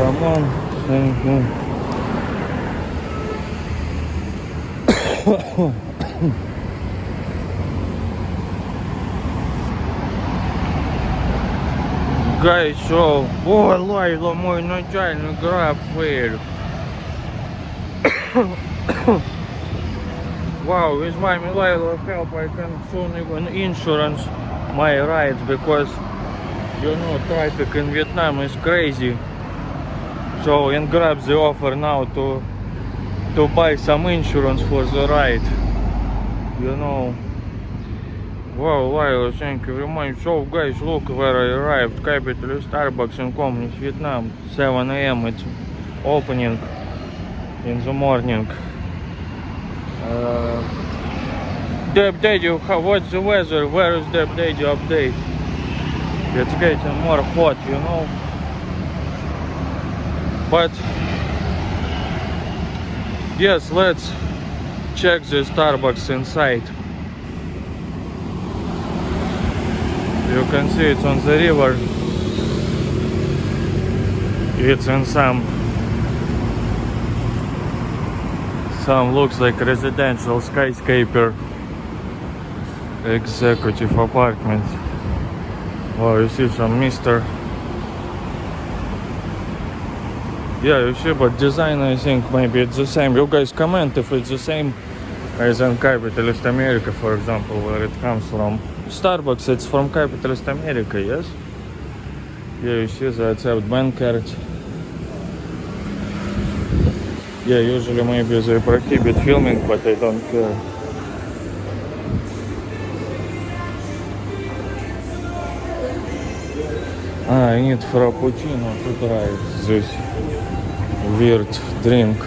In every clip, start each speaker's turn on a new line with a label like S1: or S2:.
S1: come on, thank you. Guys, so, Лайло, мой начальный граб fail. Wow, with my Lilo help I can soon even insurance my rides, because you know traffic in Vietnam is crazy. So and grab the offer now to buy some insurance for the ride. You know. Wow, Lilo, thank you very much. So guys, look where I arrived. Capital Starbucks in Communist Vietnam. 7 AM it's opening in the morning. Deb Daddy, what's the weather? Where is Deb Daddy update? It's getting more hot, you know. But yes, let's check the Starbucks inside. You can see it's on the river. It's in some looks like residential skyscraper executive apartment. Wow, you see some Mr. Yeah, you see, but design I think maybe it's the same. You guys comment if it's the same as in capitalist America, for example, where it comes from. Starbucks, it's from capitalist America, yes? Yeah, you see they accept bank cards. Yeah, usually maybe they prohibit filming, but I don't care. I need frappuccino to try this weird drink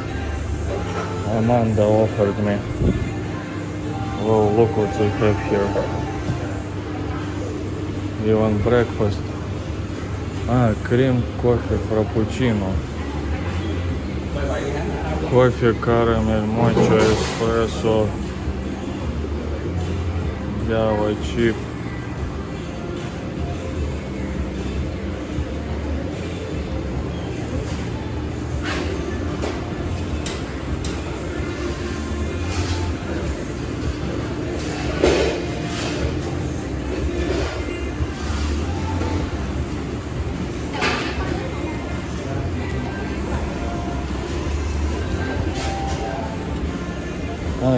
S1: Amanda offered me. Well, look what they have here. Even breakfast. Cream coffee frappuccino. Coffee, caramel, matcha, espresso, Java chip.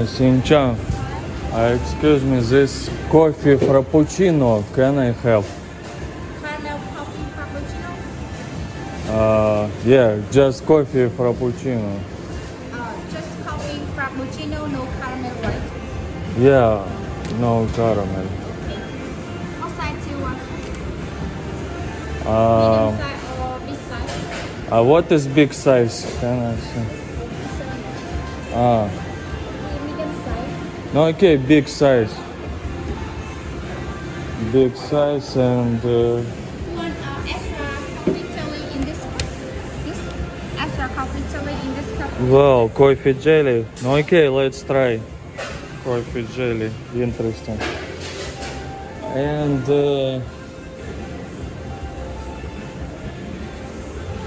S1: Sincha, excuse me, this coffee frappuccino, can I have?
S2: Caramel coffee frappuccino?
S1: Yeah, just coffee frappuccino.
S2: Just coffee frappuccino, no caramel, right?
S1: Yeah, no caramel.
S2: What size do you want? Medium size or big size?
S1: What is big size? Can I see?
S2: Medium size.
S1: No, okay, big size. Big size and...
S2: You want extra coffee jelly in this? Extra coffee jelly in this cup?
S1: Well, coffee jelly. No, okay, let's try. Coffee jelly, interesting. And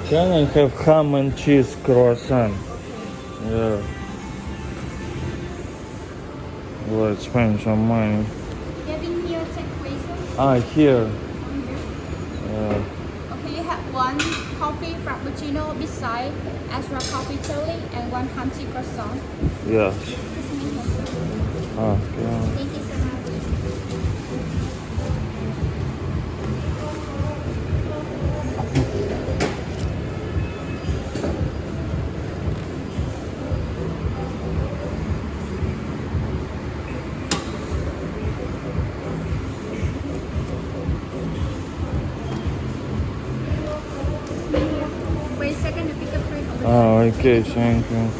S1: can I have ham and cheese croissant? Yeah. Let's spend some money.
S2: Getting here, check places.
S1: Here.
S2: Okay, you have one coffee frappuccino big size, extra coffee jelly, and one honey croissant.
S1: Yes. Yeah.
S2: Thank you so much. Wait a second to pick up free.
S1: Okay, thank you.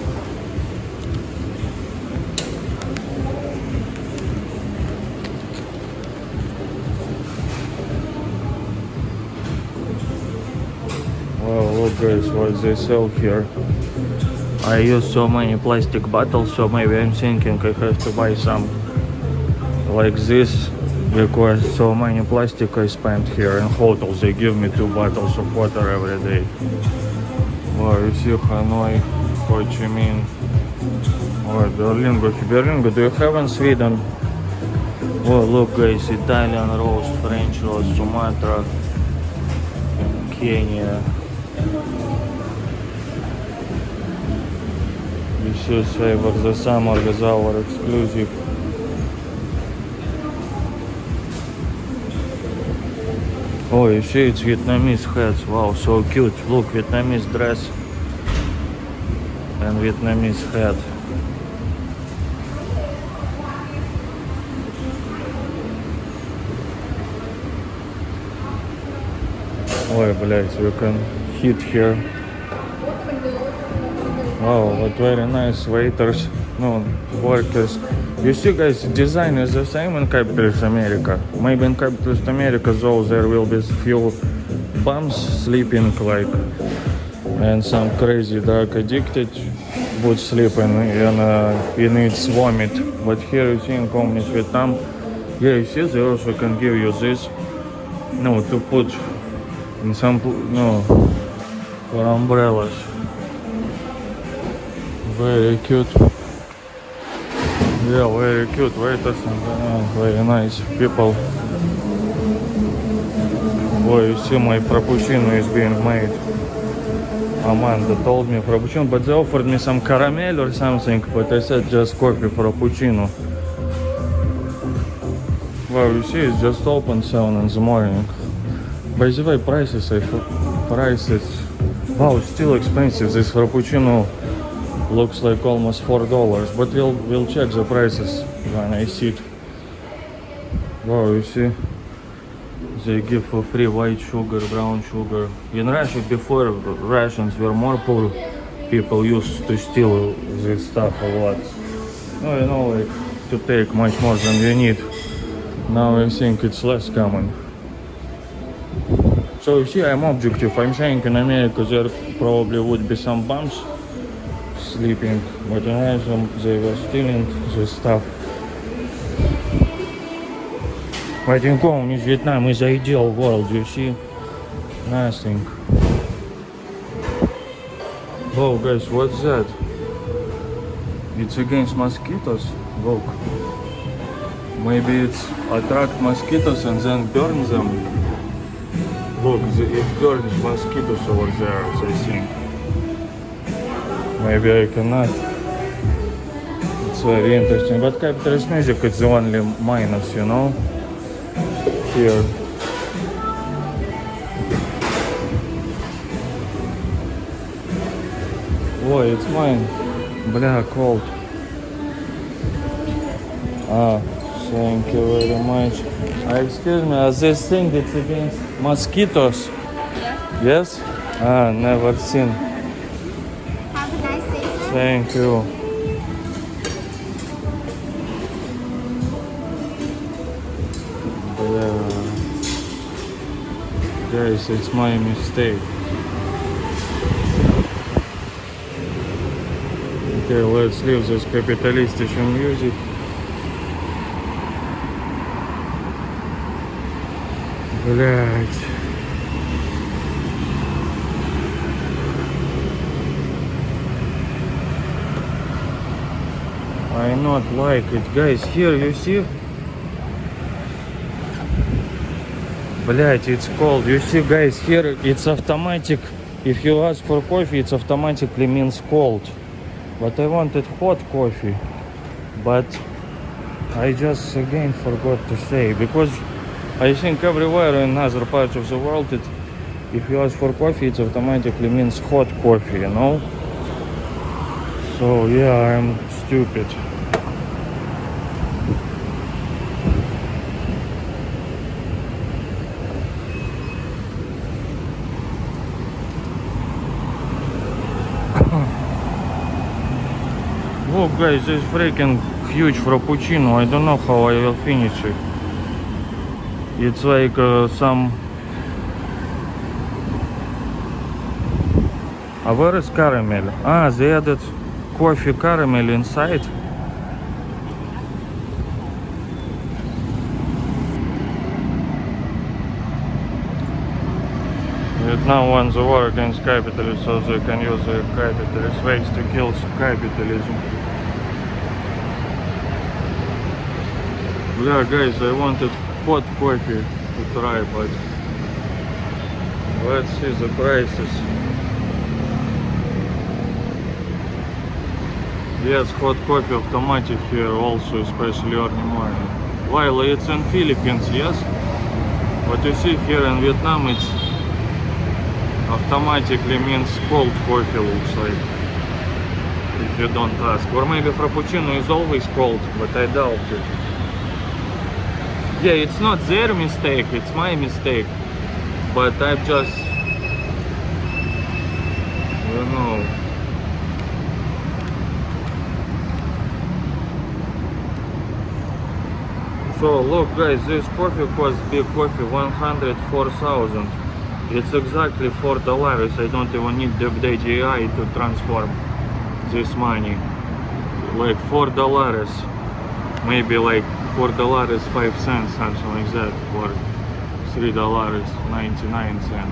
S1: Well, look guys, what they sell here. I use so many plastic bottles, so maybe I'm thinking I have to buy some like this, because so many plastic I spent here in hotels. They give me 2 bottles of water every day. Wow, you see Hanoi, Ho Chi Minh. Oh, Berlin. Do you have in Sweden? Oh, look guys, Italian roast, French roast, Sumatra, Kenya. This is for the summer with our exclusive. Oh, you see it's Vietnamese hats. Wow, so cute. Look, Vietnamese dress and Vietnamese hat. Ой, блядь, you can hit here. Wow, but very nice waiters, no, workers. You see guys, design is the same in capitalist America. Maybe in capitalist America though there will be few bums sleeping like, and some crazy drug addicted would sleep in its vomit. But here you see in Communist Vietnam, yeah, you see they also can give you this, no, to put in some, no, for umbrellas. Very cute. Yeah, very cute waiters and very nice people. Boy, you see my frappuccino is being made. Amanda told me frappuccino, but they offered me some caramel or something, but I said just coffee frappuccino. Well, you see, it's just open 7 in the morning. By the way, prices, wow, still expensive. This frappuccino looks like almost $4, but we'll check the prices when I see it. Wow, you see, they give for free white sugar, brown sugar. In Russia, before Russians were more poor, people used to steal this stuff a lot. No, you know, like to take much more than you need. Now I think it's less common. So you see, I'm objective. I'm saying in America there probably would be some bums sleeping, but in Russia they were stealing this stuff. But in Communist Vietnam is ideal world, you see? Nothing. Oh guys, what's that? It's against mosquitoes? Look. Maybe it's attract mosquitoes and then burn them. Look, it burns mosquitoes over there, I think. Maybe I cannot. It's very interesting. But capitalist music is the only minus, you know? Here. Oh, it's mine. Bля, cold. Ah, thank you very much. Excuse me, this thing it's against mosquitoes?
S2: Yes.
S1: Yes? Ah, never seen.
S2: Have a nice day, sir.
S1: Thank you. Guys, it's my mistake. Okay, let's leave this capitalistic music. Блять. I not like it, guys. Here you see. Блять, it's cold. You see, guys, here it's automatic. If you ask for coffee, it automatically means cold. But I wanted hot coffee. But I just again forgot to say, because I think everywhere in other parts of the world, if you ask for coffee, it automatically means hot coffee, you know? So yeah, I'm stupid. Look guys, this freaking huge frappuccino. I don't know how I will finish it. It's like some... where is caramel? Ah, they added coffee caramel inside. Vietnam wants the war against capitalism so they can use the capitalist ways to kill capitalism. Yeah, guys, I wanted hot coffee to try, but let's see the prices. Yes, hot coffee automatic here also, especially early morning. While it's in Philippines, yes, but you see here in Vietnam it's automatically means cold coffee, looks like, if you don't ask. Or maybe Frappuccino is always cold, but I doubt it. Yeah, it's not their mistake, it's my mistake. But I've just, you know. So look guys, this coffee costs big coffee 104,000. It's exactly $4. I don't even need the DJI to transform this money. Like $4, maybe like $4.05, something like that, or $3.99.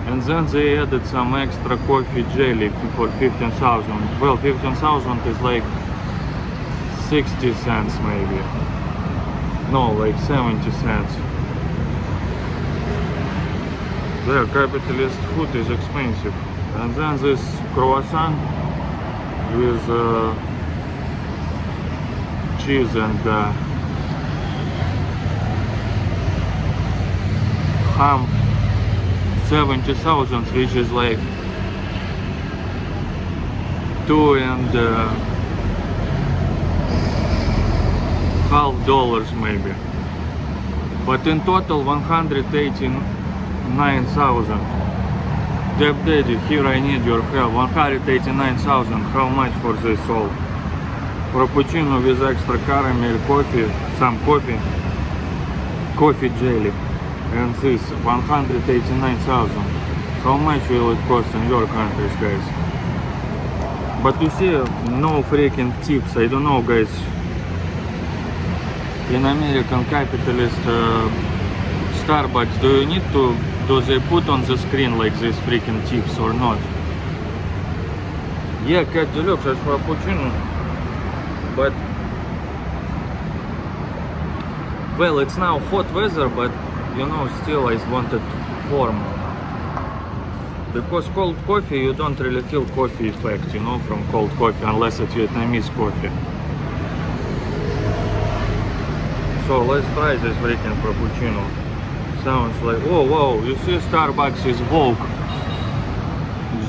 S1: And then they added some extra coffee jelly for 15,000. Well, 15,000 is like 60 cents maybe. No, like 70 cents. Their capitalist food is expensive. And then this croissant with cheese and ham, 70,000, which is like $2.50 maybe. But in total 189,000. Dear Daddy, here I need your help. 189,000. How much for this all? Frappuccino with extra caramel, coffee, some coffee jelly, and this 189,000. How much will it cost in your countries, guys? But you see, no freaking tips. I don't know, guys. In American capitalist Starbucks, do they put on the screen like this freaking tips or not? Yeah, cat deluxe is frappuccino, but well, it's now hot weather, but you know, still I wanted warm, because cold coffee you don't really feel coffee effect, you know, from cold coffee, unless it's Vietnamese coffee. So let's try this freaking frappuccino. Sounds like, oh wow, you see Starbucks is woke.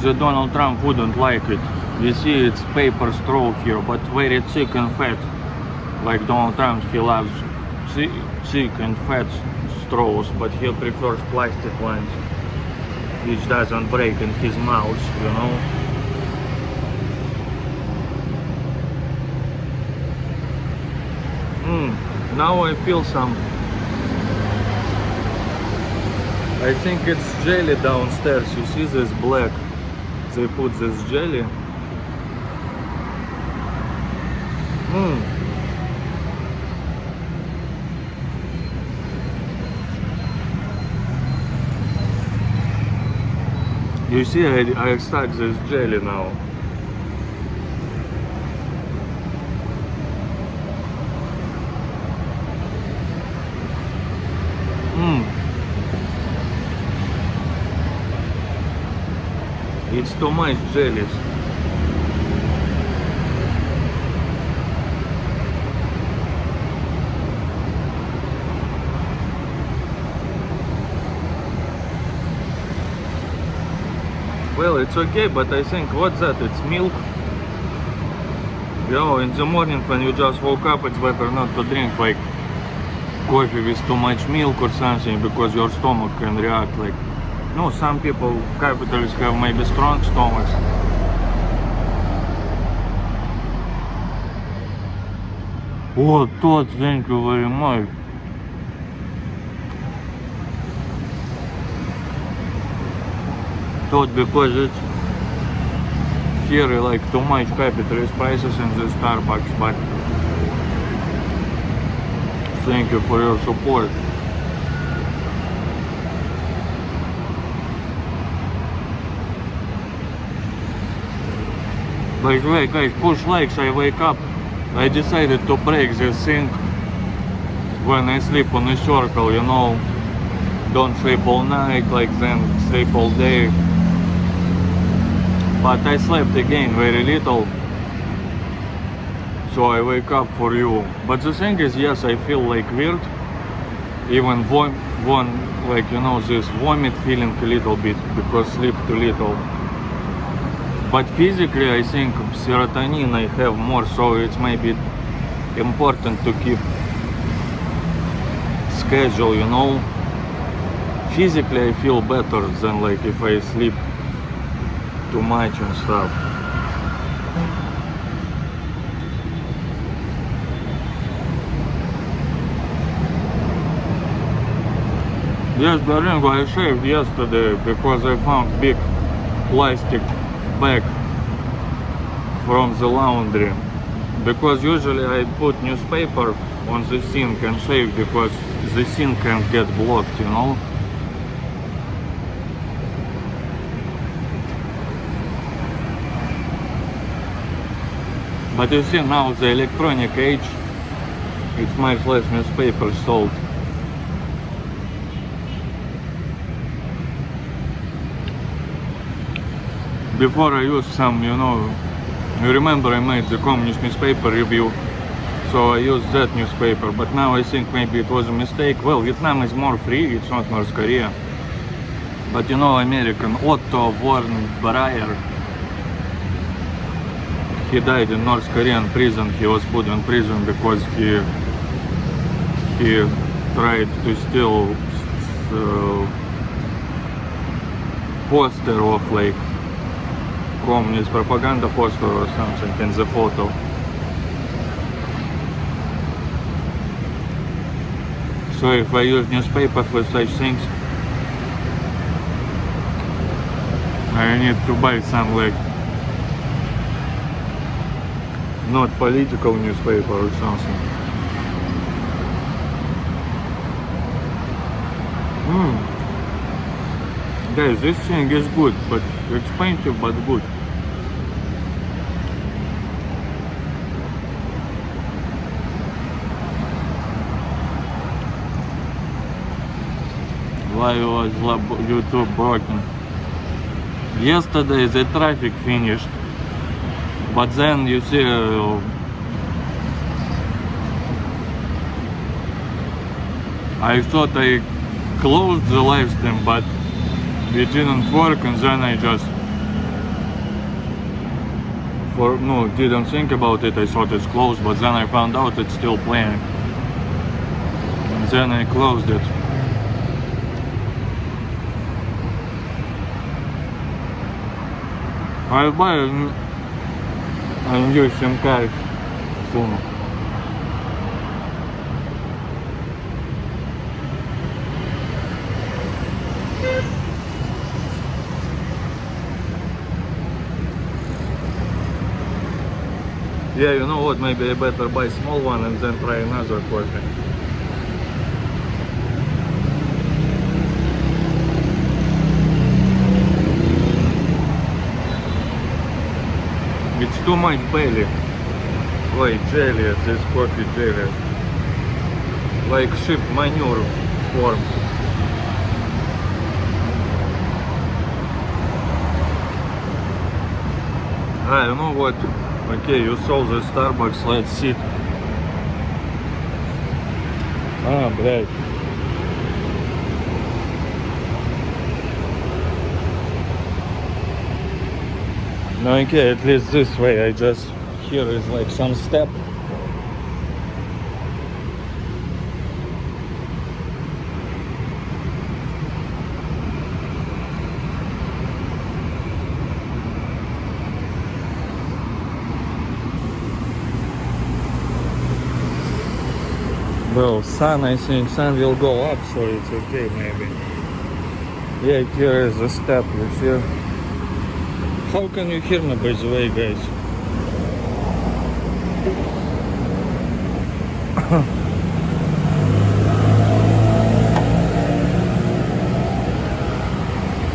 S1: The Donald Trump wouldn't like it. You see it's paper straw here, but very thick and fat. Like Donald Trump, he loves thick and fat straws, but he prefers plastic ones, which doesn't break in his mouth, you know. Now I feel some, I think it's jelly downstairs. You see this black, they put this jelly. You see, I stuck this jelly now. It's too much jellies. Well, it's okay, but I think, what's that? It's milk. You know, in the morning when you just woke up, it's better not to drink like coffee with too much milk or something, because your stomach can react like, no, some people, capitalists, have maybe strong stomachs. Oh, Todd, thank you very much. Todd, because it's here like too much capitalist prices in the Starbucks, but thank you for your support. By the way, guys, push likes, I wake up. I decided to break this thing when I sleep on a circle, you know. Don't sleep all night, like then sleep all day. But I slept again very little. So I wake up for you. But the thing is, yes, I feel like weird. Even like, you know, this vomit feeling a little bit because sleep too little. But physically, I think serotonin I have more, so it's maybe important to keep schedule, you know. Physically, I feel better than like if I sleep too much and stuff. Yes, Berlingo, I shaved yesterday because I found big plastic bag from the laundry. Because usually I put newspaper on the sink and shave because the sink can get blocked, you know. But you see now the electronic age, it's much less newspaper sold. Before I used some, you know, you remember I made the communist newspaper review, so I used that newspaper, but now I think maybe it was a mistake. Well, Vietnam is more free, it's not North Korea. But you know, American Otto Warren Breyer, he died in North Korean prison. He was put in prison because he tried to steal poster of like communist propaganda poster or something in the photo. So if I use newspaper for such things, I need to buy some like not political newspaper or something. Guys, this thing is good, but expensive but good. Why was YouTube broken? Yesterday the traffic finished, but then you see I thought I closed the live stream, but it didn't work, and then I just didn't think about it. I thought it's closed, but then I found out it's still playing, and then I closed it. I'll buy a new SIM card soon. Yeah, you know what, maybe I better buy a small one and then try another coffee. It's too much belly. Like jelly, this coffee jelly. Like sheep manure form. I don't know what. Okay, you saw the Starbucks, let's sit. Блядь. No, okay, at least this way, I just, here is like some step. Well, I think sun will go up, so it's okay maybe. Yeah, here is a step, you see. How can you hear me, by the way, guys?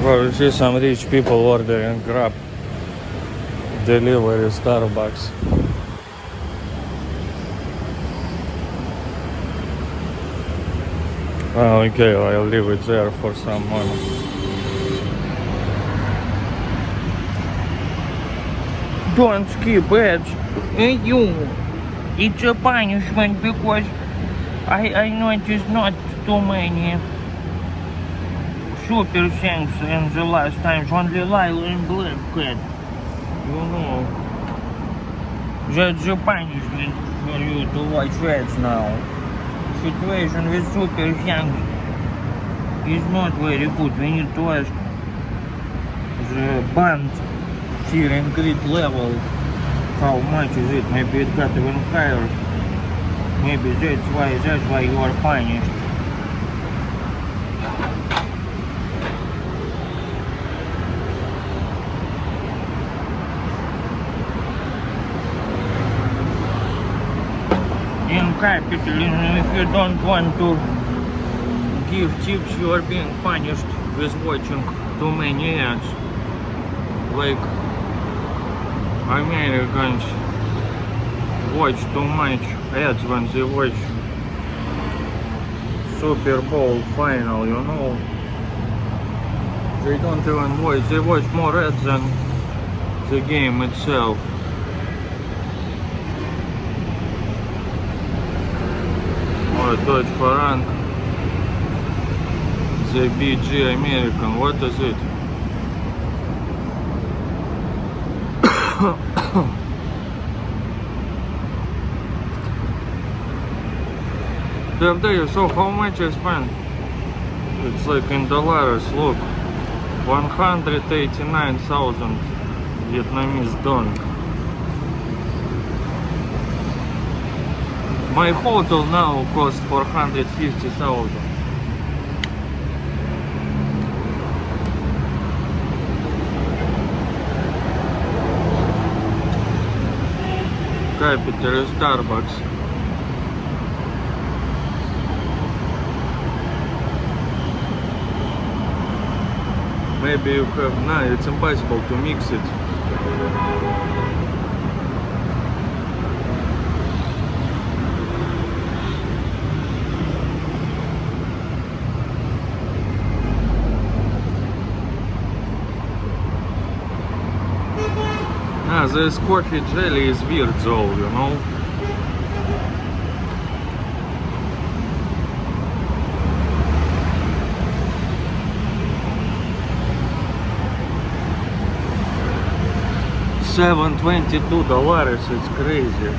S1: Well, you see some rich people ordering Grab. Delivery Starbucks. Okay, I'll leave it there for some moment. Don't skip it. Hey you. It's a punishment because I noticed not too many super things in the last times. Only Lila and Black Cat. You know. That's the punishment for you to watch ads now. Situation with super things is not very good. We need to ask the band here in grid level. How much is it? Maybe it got even higher. Maybe that's why you are punished. In capitalism, if you don't want to give tips, you are being punished with watching too many ads. Like Americans watch too much ads when they watch Super Bowl final, you know. They don't even watch, they watch more ads than the game itself. Or Deutsche Frank, the BG American, what is it? The other day, so how much I spent? It's like in dollars, look. 189,000 Vietnamese dong. My hotel now costs 450,000. Capital Starbucks. Maybe you have, no, it's impossible to mix it. This coffee jelly is weird though, you know. $722, it's crazy.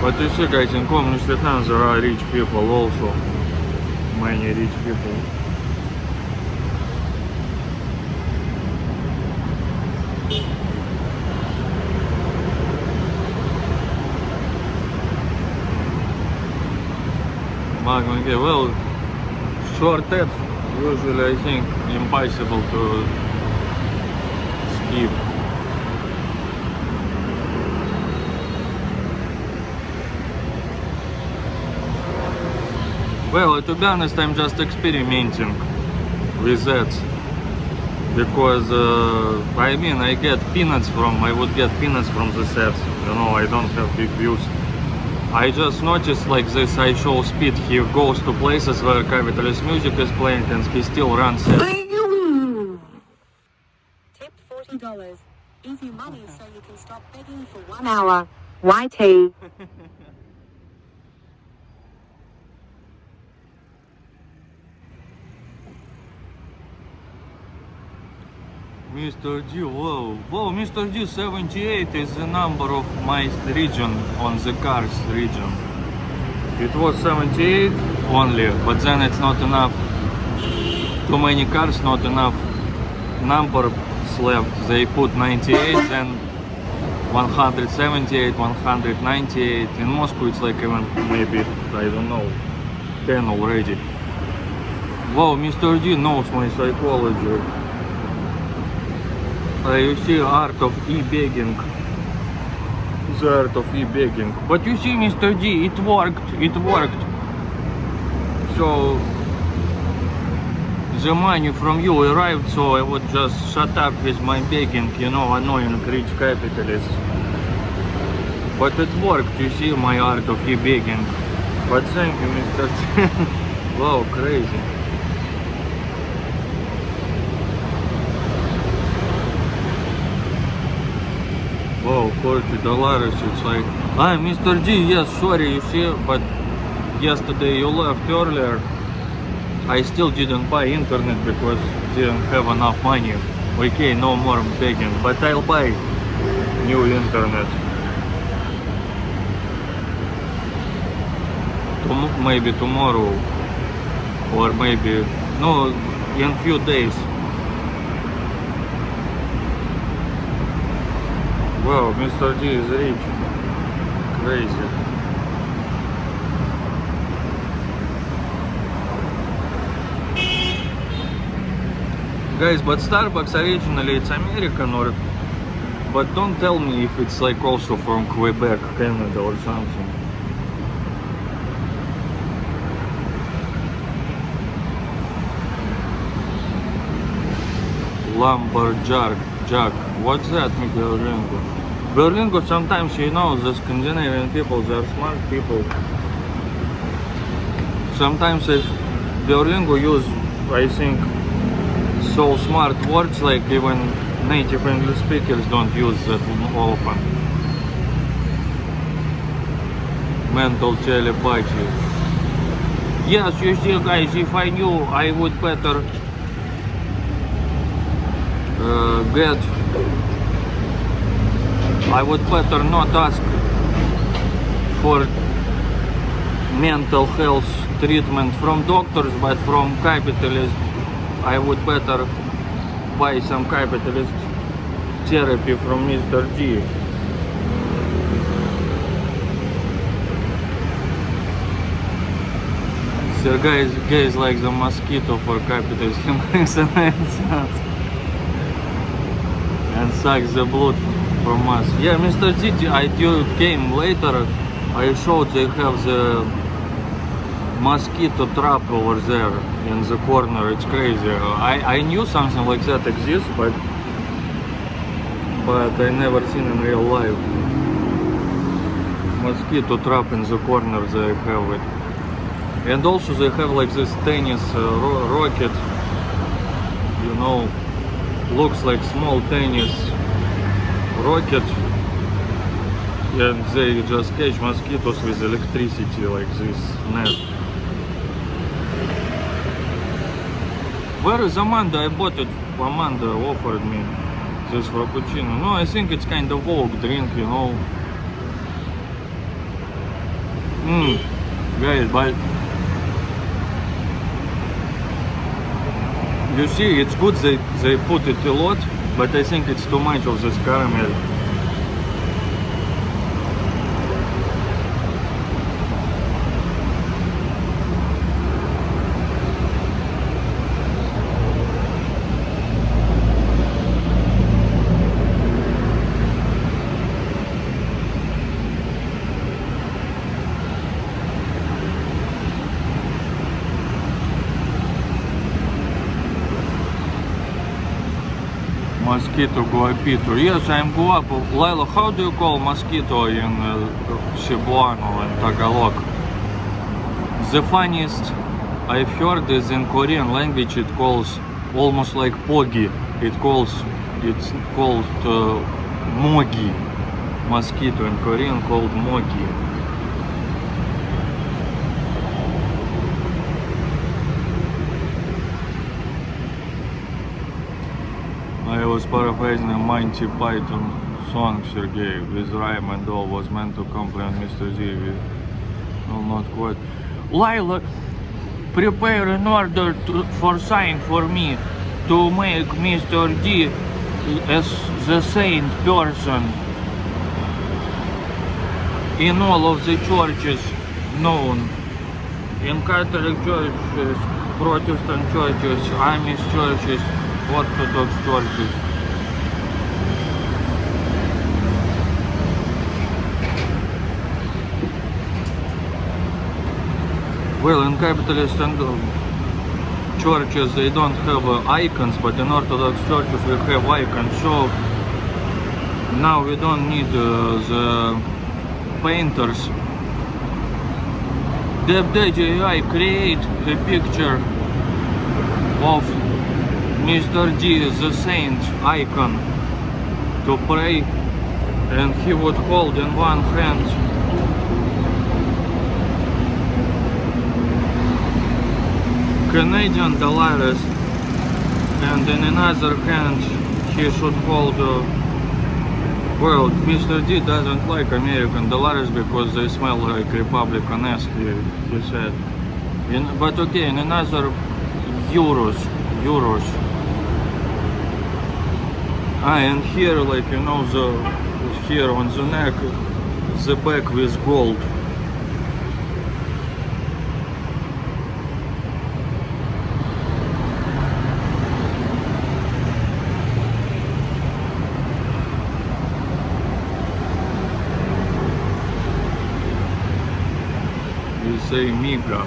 S1: But you see guys, in communist Vietnam there are rich people also. Many rich people. Okay, well, short ads usually I think impossible to skip. Well, to be honest, I'm just experimenting with ads because I mean I would get peanuts from the ads. You know, I don't have big views. I just noticed like this, I show speed, he goes to places where capitalist music is playing and he still runs it.
S3: Tip $40. Easy money so you can stop begging for 1 hour. YT.
S1: Mr. D, whoa, Mr. D, 78 is the number of my region on the cars region. It was 78 only, but then it's not enough. Too many cars, not enough numbers left. They put 98, then 178, 198. In Moscow it's like even maybe, I don't know, 10 already. Wow, Mr. D knows my psychology. You see art of e-begging, the art of e-begging. But you see, Mr. D, it worked. So the money from you arrived, so I would just shut up with my begging, you know, annoying rich capitalists. But it worked, you see my art of begging. But thank you, Mr. Wow, crazy. Wow, $40, it's like, Mr. G, yes, sorry, you see, but yesterday you left earlier. I still didn't buy internet because didn't have enough money. Okay, no more begging, but I'll buy new internet. Maybe tomorrow, or maybe, no, in few days. Wow, Mr. G is rich. Crazy. Guys, but Starbucks originally it's American, or but don't tell me if it's like also from Quebec, Canada or something. Lumberjack, what's that, Berlingo? Berlingo, sometimes, you know, the Scandinavian people, they're smart people. Sometimes if Berlingo use, I think, so smart words like even native English speakers don't use that often. Mental telepathy. Yes, you see, guys, if I knew, I would better I would better not ask for mental health treatment from doctors, but from capitalists. I would better buy some capitalist therapy from Mr. G. So guys like the mosquito for capitalists. He makes a nice sound and sucks the blood from us. Yeah, Mr. G, you came later. I showed they have the mosquito trap over there in the corner. It's crazy. I knew something like that exists, but I never seen in real life. Mosquito trap in the corner, they have it. And also they have like this tennis rocket, you know, looks like small tennis rocket, and they just catch mosquitoes with electricity like this net. Where is Amanda? I bought it. Amanda offered me this frappuccino. No, I think it's kind of oak drink, you know. Guys, but you see, it's good they put it a lot, but I think it's too much of this caramel. Mosquito guapito. Yes, I'm guapo. Lila, how do you call mosquito in Cebuano and Tagalog? The funniest I've heard is in Korean language it calls almost like pogi. It's called mogi. Mosquito in Korean called mogi. I was paraphrasing a Monty Python song, Sergey, with rhyme and all, was meant to compliment Mr. Z. Well, not quite. Lila, prepare an order for sign for me to make Mr. D as the saint person in all of the churches known. In Catholic churches, Protestant churches, Amish churches, Orthodox churches. Well, in capitalist and churches they don't have icons, but in Orthodox churches we have icons. So now we don't need the painters. The AI create a picture of Mr. D, the saint icon, to pray, and he would hold in one hand Canadian dollars, and in another hand he should hold well, Mr. D doesn't like American dollars because they smell like Republican-esque, he said. But okay, in another euros. And here, like, you know, here on the neck, the back with gold. You say Miga.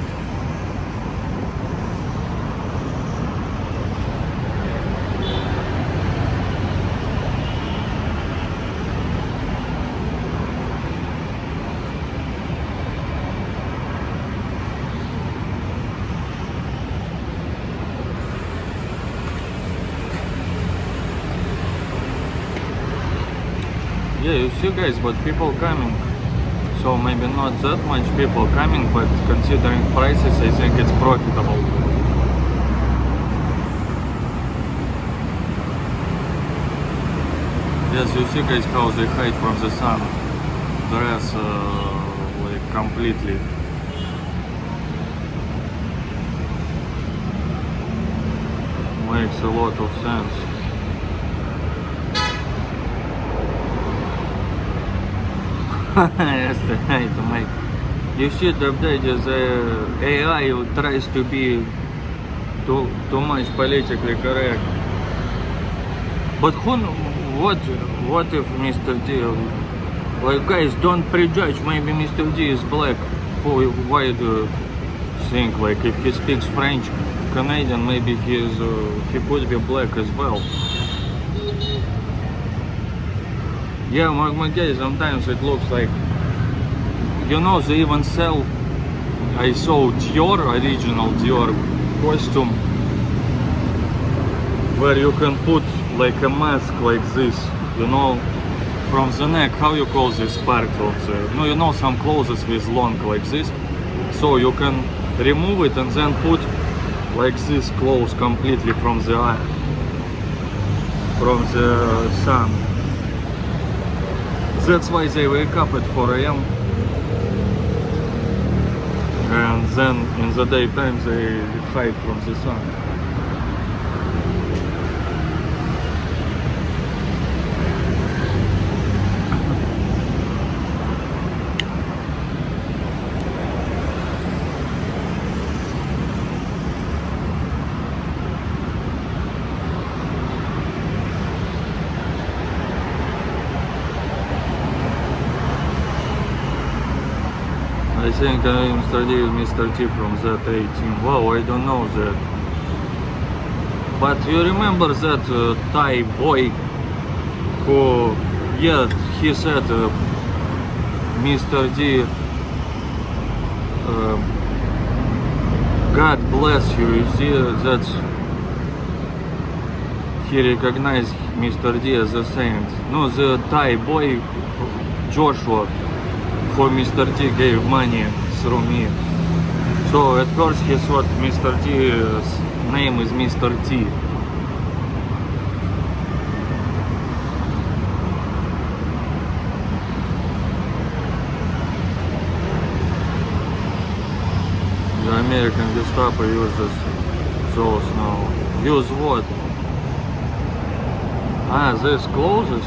S1: Yeah, you see guys, but people coming. So maybe not that much people coming, but considering prices, I think it's profitable. Yes, you see guys how they hide from the sun. Dress like completely. Makes a lot of sense. Yes, right, Mike. You see the update, the AI tries to be too much politically correct. But what if Mr. D, like guys, don't prejudge, maybe Mr. D is black. Why do you think, like, if he speaks French, Canadian, maybe he could be black as well. Yeah, my guys, sometimes it looks like, you know, they even sell, I saw Dior, original Dior costume, where you can put like a mask like this, you know, from the neck. How you call this part of the, no, you know, some clothes with long like this, so you can remove it and then put like this clothes completely from the eye, from the sun. That's why they wake up at 4 AM, and then in the daytime they hide from the sun. I think Mr. D is Mr. T from Z18. Wow, I don't know that. But you remember that Thai boy who, yeah, he said Mr. D, God bless you. You see that he recognized Mr. D as a saint. No, the Thai boy Joshua, for Mr. T gave money through me. So at first he thought Mr. T's name is Mr. T. The American Gestapo uses those now. Use what? Ah, this closes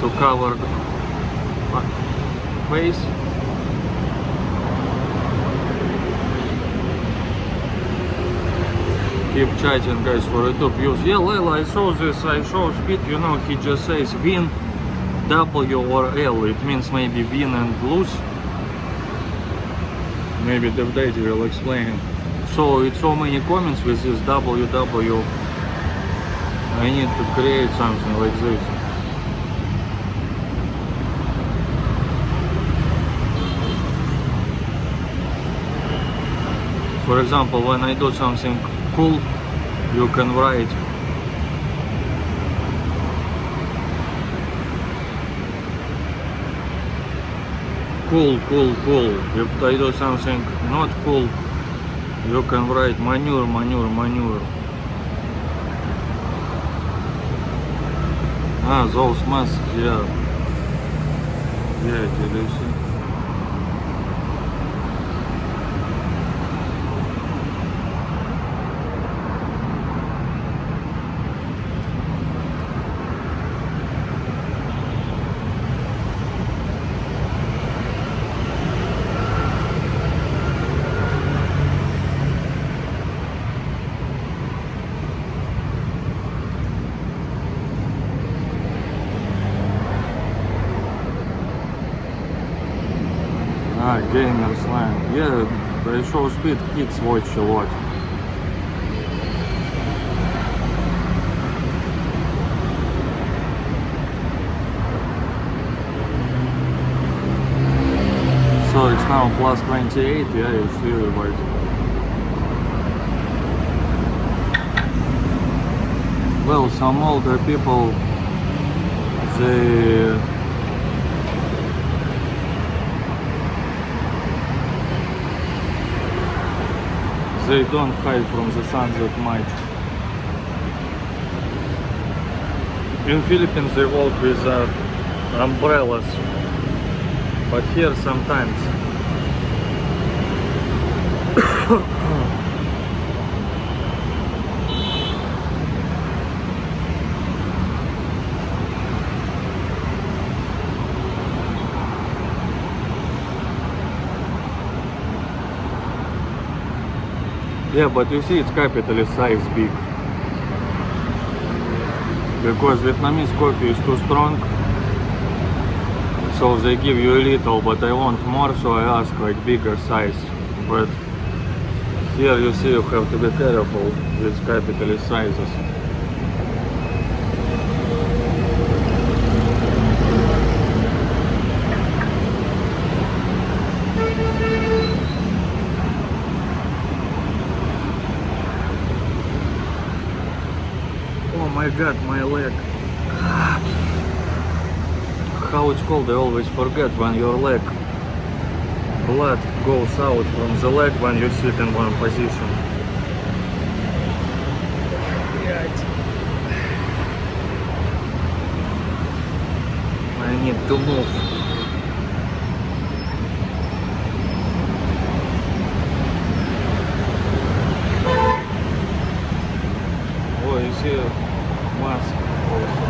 S1: to cover face. Keep chatting guys for YouTube use. Yeah, Layla, I saw this, I show speed, you know, he just says win, W or L, it means maybe win and lose. Maybe the update will explain. So it's so many comments with this WW. I need to create something like this. For example, when I do something cool, you can write cool. If I do something not cool, you can write manure. Ah, those masks, yeah. Yeah, did you see? Ah, gamer slang. Yeah, they show speed kids watch a lot. So it's now plus 28, yeah, you see, like. Well, some older people, they don't hide from the sun that much. In Philippines they walk with umbrellas, but here sometimes. Yeah, but you see it's capitally size big. Because Vietnamese coffee is too strong. So they give you a little, but I want more, so I ask like bigger size. But here you see you have to be careful with capital sizes. Oh my god, my leg. How it's called, I always forget when your leg blood goes out from the leg when you sit in one position. I need to move. Oh, you see a mask also.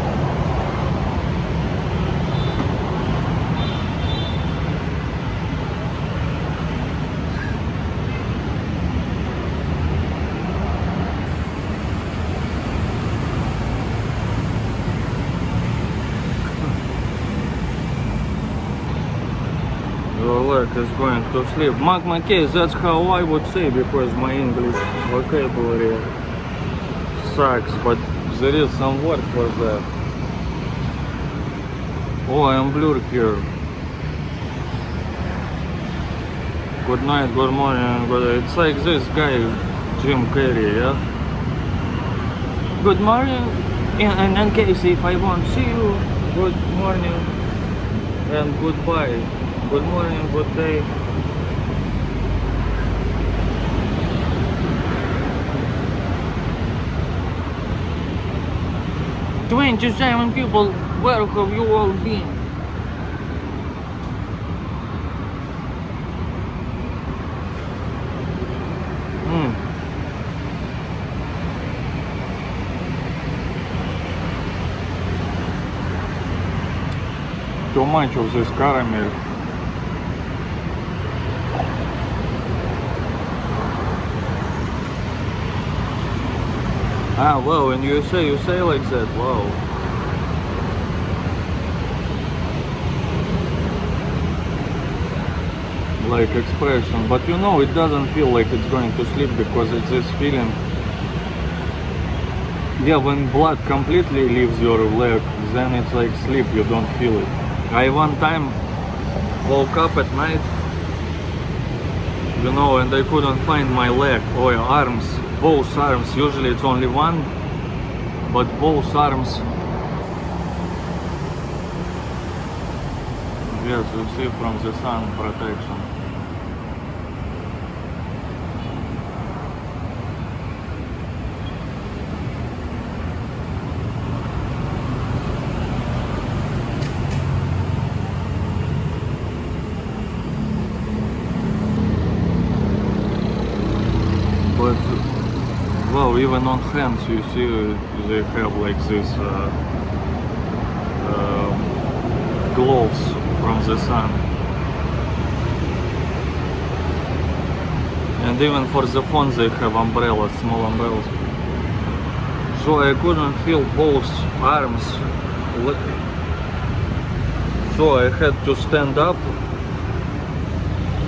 S1: Your leg is going to sleep. Magma case, that's how I would say, because my English vocabulary sucks, but there is some word for that. Oh, I am blurred here. Good night, good morning, good. It's like this guy, Jim Carrey, yeah? Good morning, and in case if I won't see you, good morning and goodbye. Good morning, good day. "27 people, where have you all been?" Too much of this caramel. Ah, wow, in USA you say like that, wow. like expression, but you know it doesn't feel like it's going to sleep because it's this feeling. Yeah, when blood completely leaves your leg, then it's like sleep, you don't feel it. I one time woke up at night, you know, and I couldn't find my leg or arms, both arms. Usually it's only one, but both arms. Yes, you see from the sun protection. But well, even on hands you see they have like this gloves from the sun. And even for the phone they have umbrellas, small umbrellas. So I couldn't feel both arms. So I had to stand up.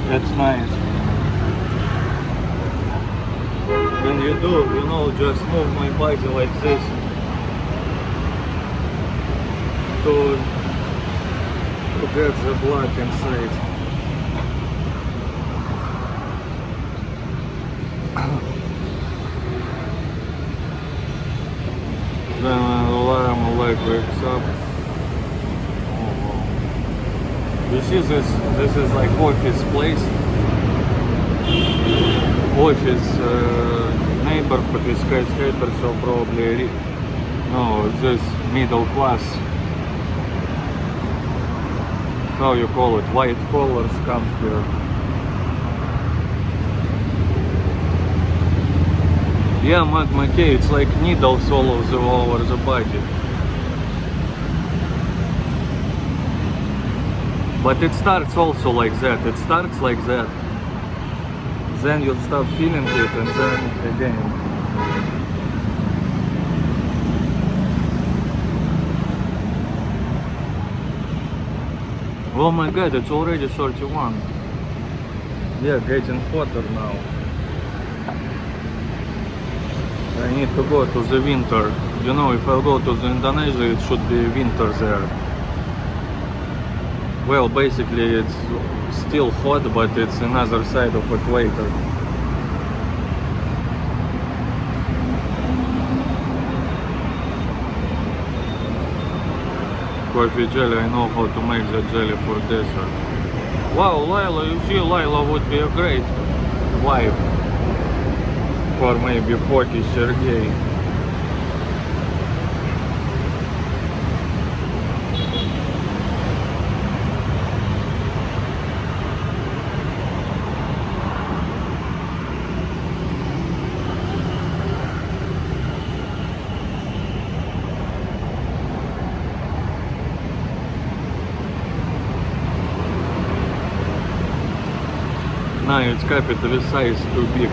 S1: That's nice. When you do, you know, just move my body like this to get the blood inside. Then an alarm like wakes up. Oh, wow. You see this? This is like office place. Office neighborhood with skyscrapers, so probably no, this middle class. How you call it? White collars come here. Yeah, Magma K, it's like needles all over the body. But it starts also like that. It starts like that. Then you start feeling it, and then again. Oh my god, it's already 31. Yeah, getting hotter now. I need to go to the winter. You know, if I go to the Indonesia, it should be winter there. Well, basically it's still hot, but it's another side of equator. Coffee jelly, I know how to make the jelly for dessert. Wow, Lila, you see, Lila would be a great wife for maybe 40 Sergey. No, it's capital size too big.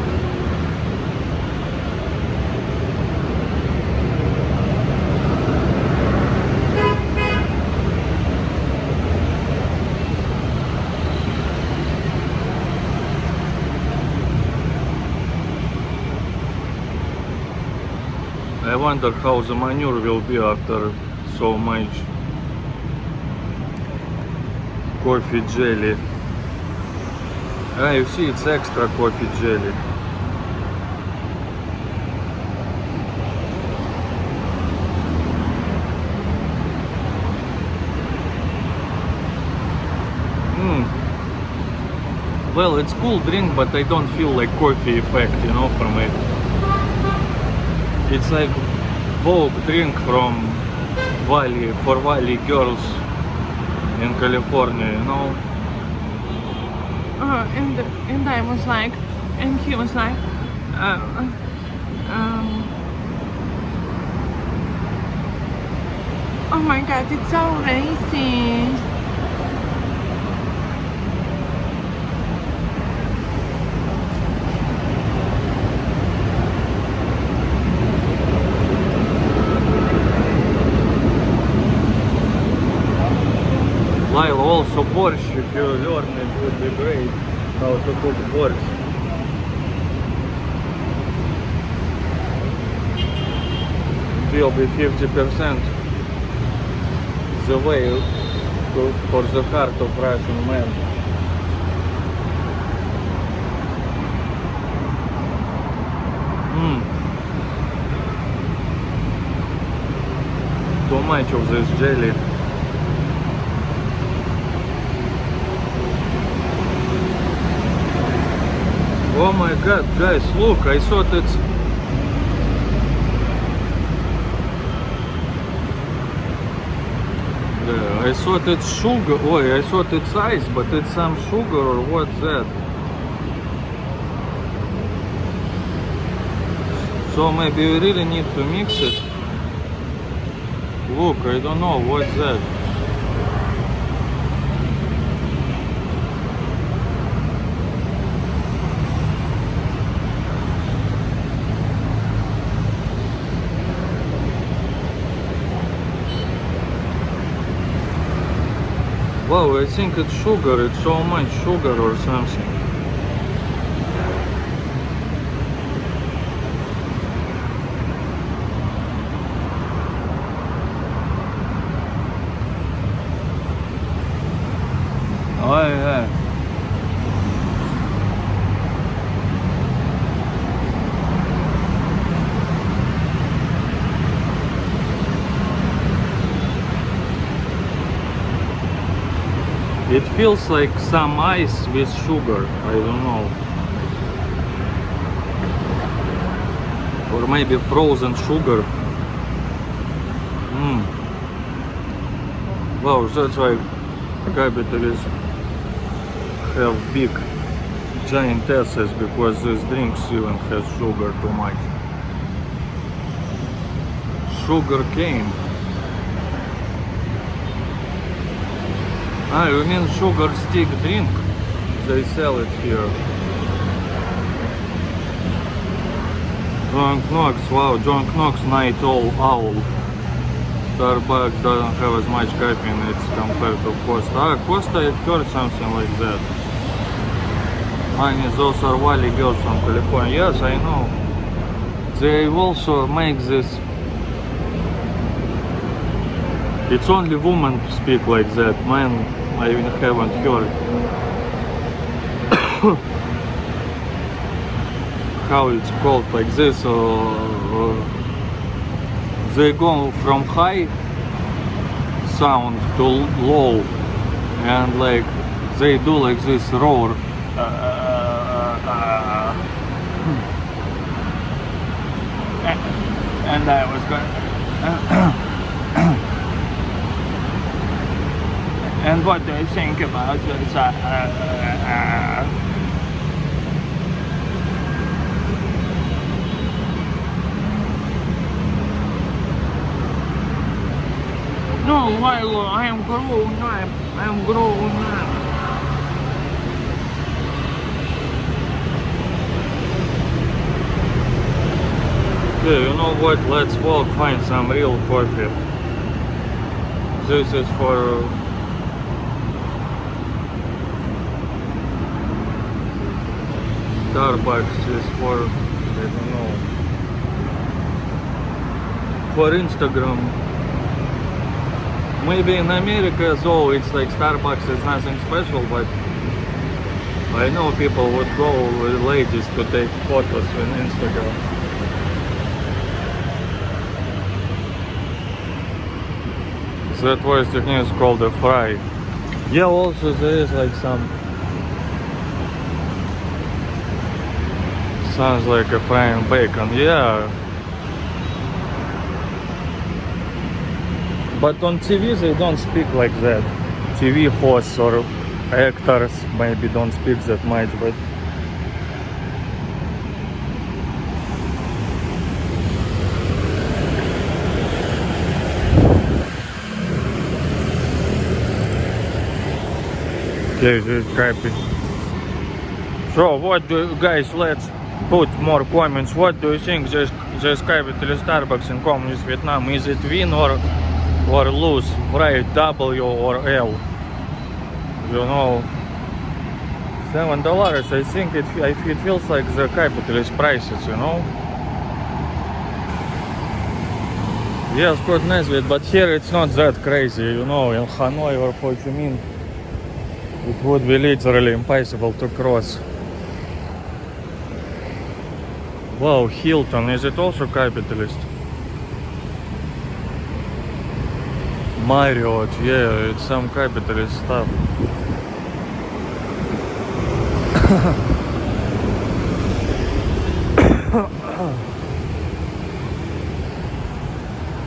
S1: I wonder how the manure will be after so much coffee jelly. Ah, you see, it's extra coffee jelly. Well, it's cool drink, but I don't feel like coffee effect, you know, from it. It's like Vogue drink from Valley, for Valley girls in California, you know.
S4: And I was like, and he was like, oh my god, it's so racy.
S1: Lyle, also borscht, if you learn it would be great. how to cook works. Will be 50% the way for the heart of Russian man. Too much of this jelly. Oh my god, guys, look, I thought it's... I thought it's sugar. Oh, I thought it's ice, but it's some sugar or what's that? So maybe we really need to mix it. Look, I don't know what's that. Wow, I think it's sugar, it's so much sugar or something. Oh yeah. It feels like some ice with sugar, I don't know. Or maybe frozen sugar. Wow, that's why capitalists have big giant asses, because this drinks even has sugar too much. Sugar cane. Ah, you mean sugar stick drink? They sell it here. Drunk Knox, wow, Drunk Knox Night Owl. Starbucks doesn't have as much coffee in it compared to Costa. Ah, Costa, I heard something like that. And those are Valley girls from California. Yes, I know. They also make this. It's only women speak like that. Men, I haven't heard. How it's called like this? They go from high sound to low, and like they do like this roar. And I was going. And what do you think about this? No, Lilo, I am grown up. I am grown up. Okay, you know what? Let's walk, find some real coffee. This is for Starbucks is for, I don't know, for Instagram. Maybe in America though it's like Starbucks is nothing special, but I know people would go with ladies to take photos on Instagram. That voice technique is called a fry. Yeah, also there is like some, sounds like a frying bacon, yeah. But on TV they don't speak like that. TV hosts or actors maybe don't speak that much, but okay, this is crappy. So what do you guys, let's put more comments. What do you think this capitalist Starbucks in communist Vietnam? Is it win or lose? Write W or L. You know, $7. I think it feels like the capitalist prices, you know. Yes, good Nesbitt, but here it's not that crazy, you know. In Hanoi or Ho Chi Minh, it would be literally impossible to cross. Wow, Hilton, is it also capitalist? Marriott, yeah, it's some capitalist stuff.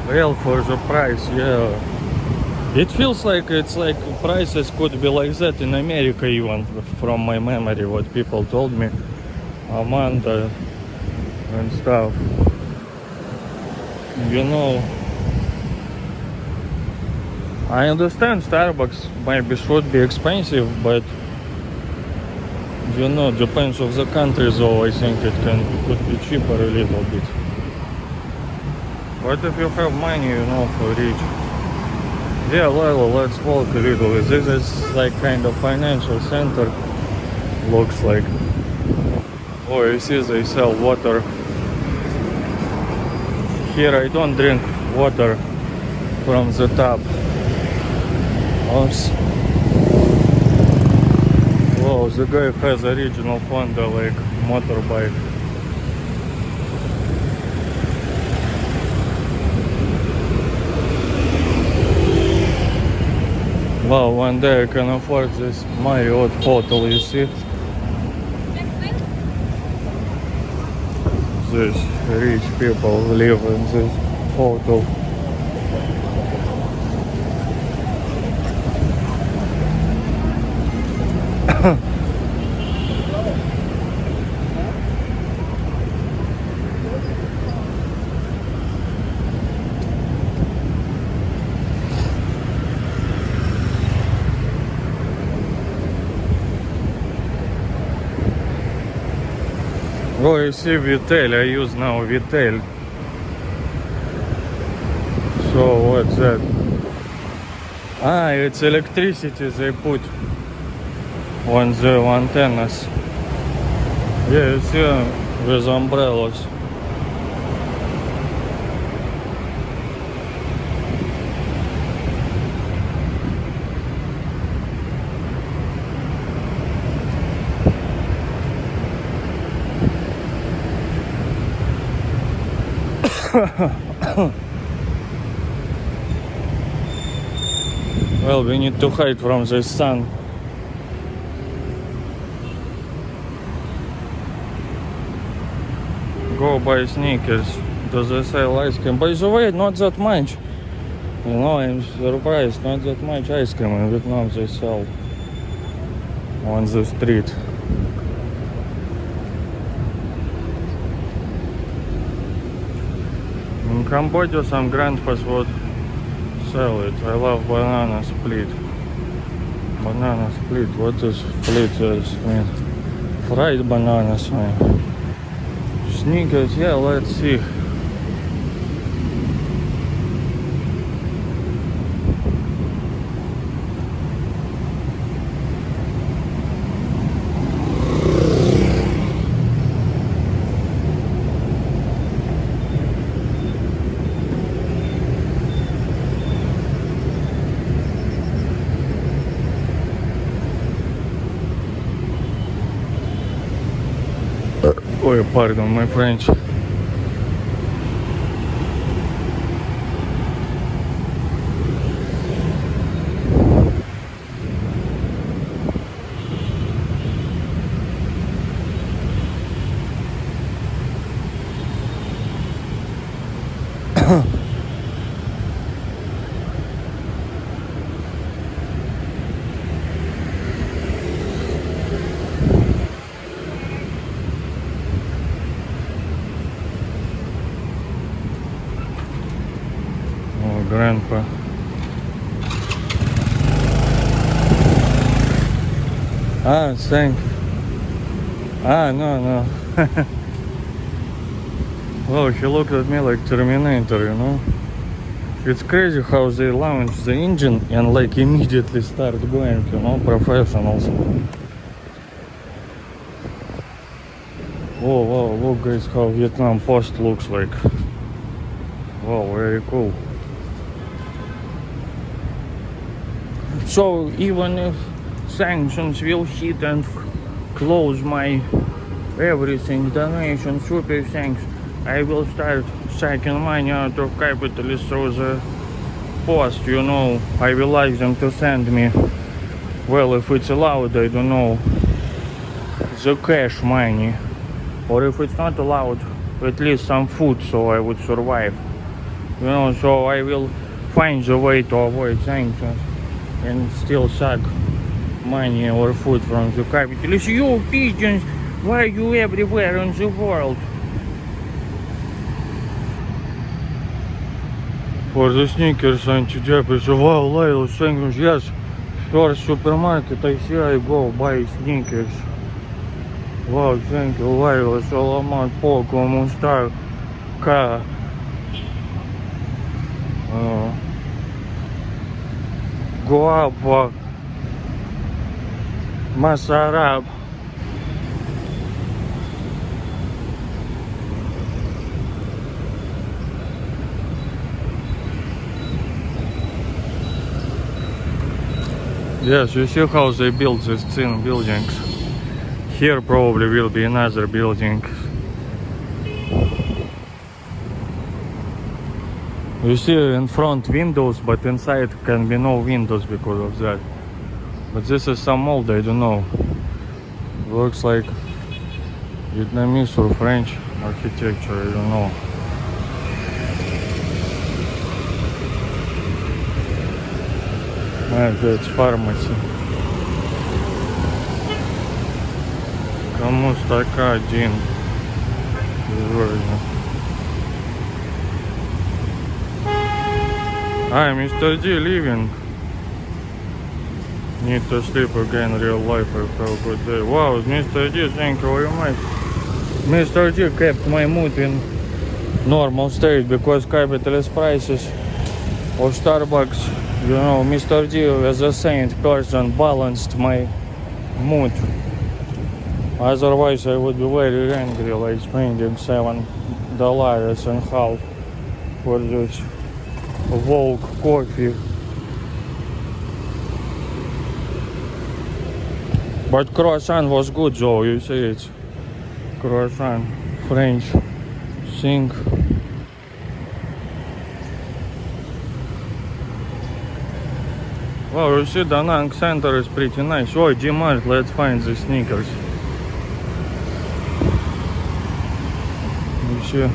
S1: Well, for the price, yeah. It feels like it's like prices could be like that in America even, from my memory, what people told me. Amanda and stuff. You know, I understand Starbucks maybe should be expensive, but you know, depends on the country though. I think it could be cheaper a little bit. But if you have money, you know, for rich. Yeah, Lila, let's walk a little bit. This is like kind of financial center. Looks like. Oh, you see they sell water. Here I don't drink water from the tap. Oops. Whoa, the guy has original Honda like motorbike. Wow, one day I can afford this Marriott hotel, you see? These rich people live in this hotel. Oh, you see Vitel, I use now Vitel. So what's that? Ah, it's electricity they put on the antennas. Yeah, you see with umbrellas. Well, we need to hide from the sun. Go buy sneakers. Do they sell ice cream? By the way, not that much. You know, I'm surprised. Not that much ice cream in Vietnam they sell on the street. In Cambodia, some grandpas would sell it. I love banana split. Banana split. What is split? Mean? Fried bananas. Sneakers. Yeah, let's see. Oh, pardon my French. Grandpa. Ah, thank. Ah, no. Oh, he looked at me like Terminator, you know. It's crazy how they launch the engine and like immediately start going, you know, professionals. Whoa, whoa, look guys how Vietnam Post looks like. Wow, very cool. So even if sanctions will hit and close my everything, donation, super thanks, I will start sucking money out of capitalists through the post, you know. I will ask them to send me, well, if it's allowed, I don't know, the cash money, or if it's not allowed, at least some food so I would survive, you know. So I will find the way to avoid sanctions and still suck money or food from the capitalists. You pigeons, why are you everywhere in the world? For the sneakers anti-Japanese, wow, Layla, thank you. Yes, first supermarket I see, I go buy sneakers. Wow, thank you, Layla, Salamat, Poco, Mustar, Ka. Guapa, Masarab. Yes, you see how they build these thin buildings. Here probably will be another building. You see in front windows, but inside can be no windows because of that. But this is some old, I don't know. Looks like Vietnamese or French architecture, I don't know. It's pharmacy. Кому стака один? Hi, Mr. D leaving. Need to sleep again, real life, I have a good day. Wow, Mr. D, thank you very much. Mr. D kept my mood in normal state because capitalist prices of Starbucks, you know, Mr. D as a saint person balanced my mood. Otherwise I would be very angry, like spending $7.50 for this Volk coffee. But croissant was good though, you see it's croissant, French thing. Wow, you see Da Nang Center is pretty nice. Oh, G-Mart, let's find the sneakers. You see?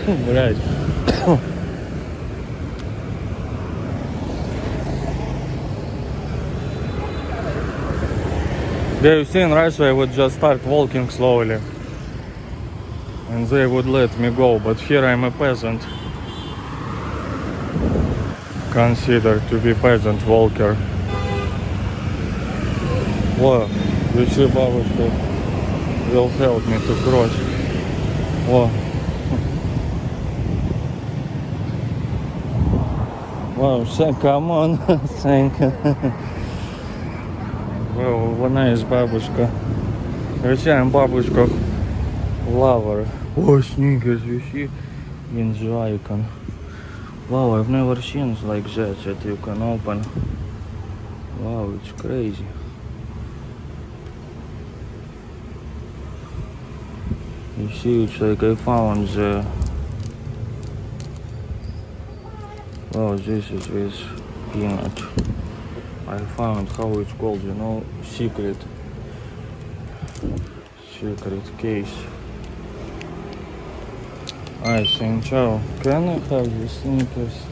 S1: Блять. Yeah, you see, in Russia I would just start walking slowly and they would let me go, but here I'm a peasant, considered to be peasant walker. Wow, you see, бабушка will help me to cross. Wow. Wow, come on, thank you. Well, вона is бабушка. I'm бабушка lover. Oh, sneakers, you see? In the icon. Wow, I've never seen like that you can open. Wow, it's crazy. You see, it's like I found the... Wow, this is with peanut. I found how it's called, you know, secret case. I think, ciao. Can I have the sneakers?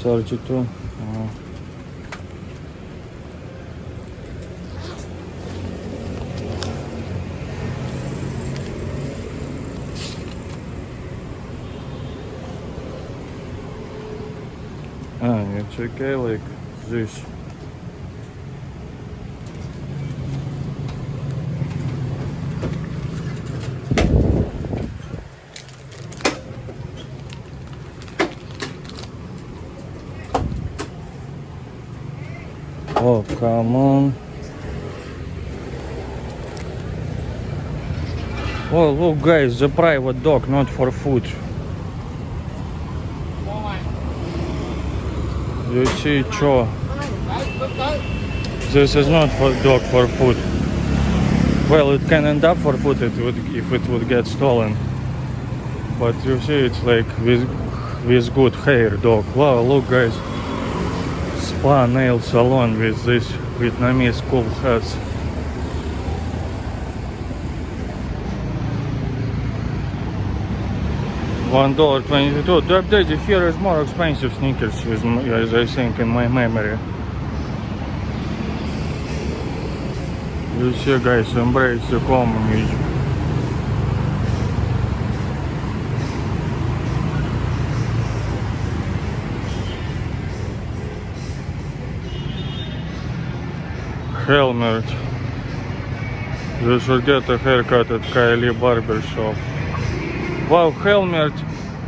S1: 32. It's okay like this. Oh, come on. Oh, look guys, the private dog, not for food. You see, cho. This is not for dog for food. Well, it can end up for food if it would get stolen. But you see, it's like with good hair dog. Wow, look guys. Spa nail salon with this Vietnamese cool hats. $1.22. The update here is more expensive sneakers, as I think in my memory. You see guys, embrace the community. Helmet. You should get a haircut at Kylie Barber Shop. Wow, Helmet.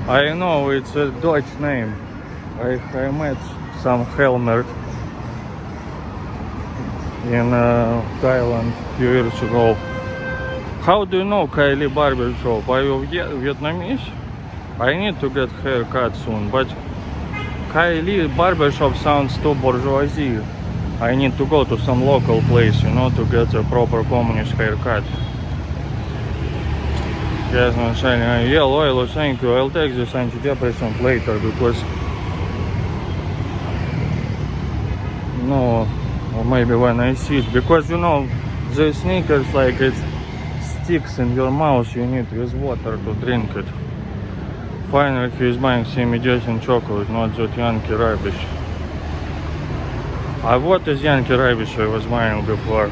S1: I know it's a Dutch name. I met some Helmet in Thailand a few years ago. How do you know Kylie Barber Shop? Are you Vietnamese? I need to get haircut soon, but Kylie Barber Shop sounds too bourgeoisie. I need to go to some local place, you know, to get a proper communist haircut. Yes, I'm saying, yeah, loyal, thank you. I'll take this antidepressant later because no, or maybe when I see it, because you know the sneakers, like it sticks in your mouth, you need with water to drink it. Finally he's buying semi-decent chocolate, not that Yankee rubbish. What is Yankee rubbish I was buying before?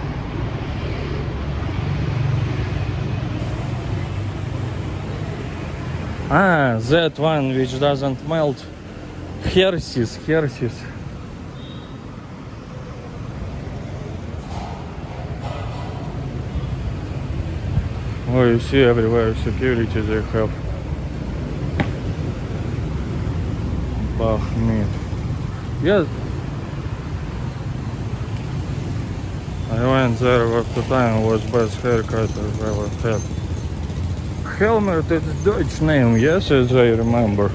S1: Ah, that one which doesn't melt. Hershey's. Oh, you see everywhere security they have. Bahmit. Yes. I went there at the time, was best haircut I've ever had. Helmet, it's Dutch name, yes, as I remember.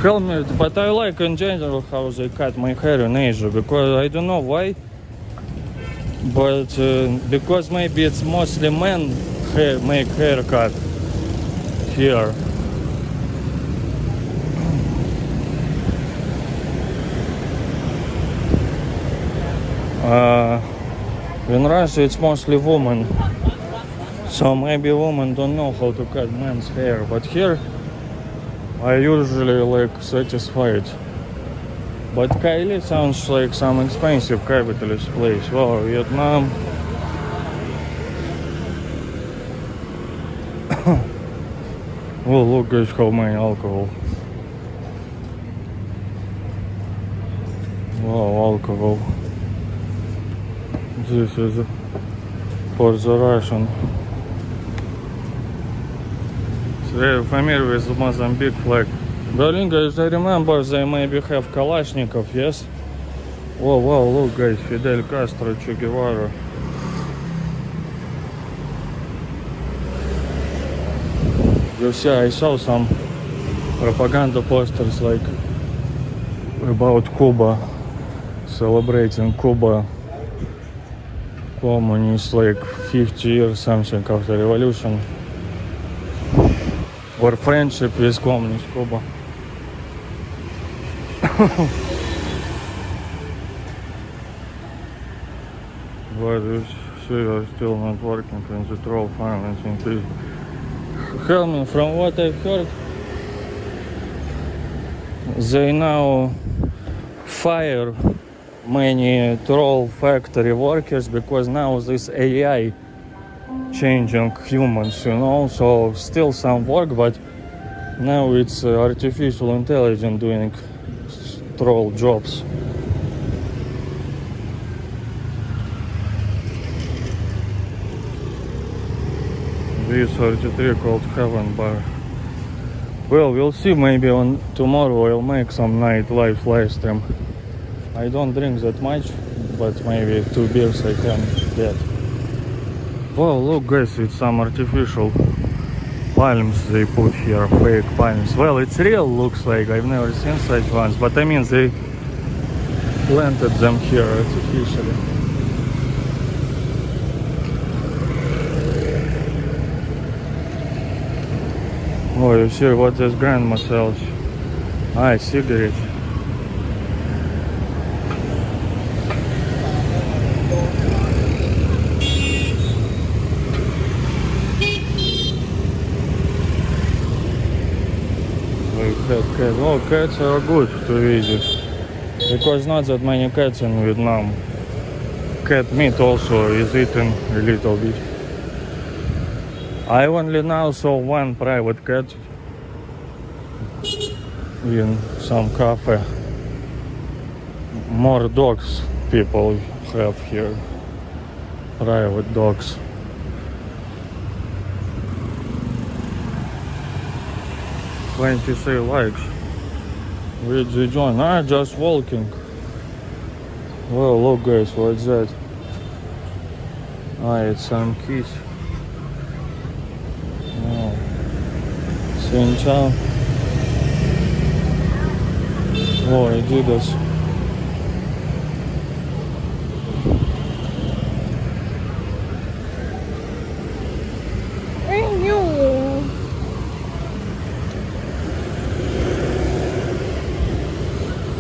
S1: Helmet, but I like in general how they cut my hair in Asia, because I don't know why, but because maybe it's mostly men make haircut here. In Russia it's mostly women. So maybe women don't know how to cut men's hair, but here I usually like satisfied. But Kylie sounds like some expensive capitalist place. Wow, Vietnam. Oh, look guys how many alcohol. Wow, alcohol. This is for the Russian. They're familiar with the Mozambique flag. Darling guys, I remember they maybe have Kalashnikov, yes? Oh wow, look guys, Fidel Castro, Che Guevara. You see, I saw some propaganda posters like about Cuba, celebrating Cuba communist, like 50 years something after revolution. Or friendship with communist Cuba. But you see, are still not working in the troll financing. Helmet, from what I've heard, they now fire many troll factory workers because now this AI changing humans, you know, so still some work, but now it's artificial intelligence doing troll jobs. V33 called Heaven Bar. Well, we'll see, maybe on tomorrow I'll make some night live stream. I don't drink that much, but maybe 2 beers I can get. Wow, look guys, it's some artificial palms they put here, fake palms. Well, it's real, looks like. I've never seen such ones, but I mean they planted them here artificially. Oh, you see what this grandma sells? Ah, cigarettes. Cat. Oh, cats are good to visit, because not that many cats in Vietnam. Cat meat also is eaten a little bit. I only now saw one private cat in some cafe. More dogs people have here, private dogs. When to say likes, where'd you join? Ah, just walking. Well, look guys, what's that? Ah, it's some kids. Oh. Xin chào. Oh, Adidas.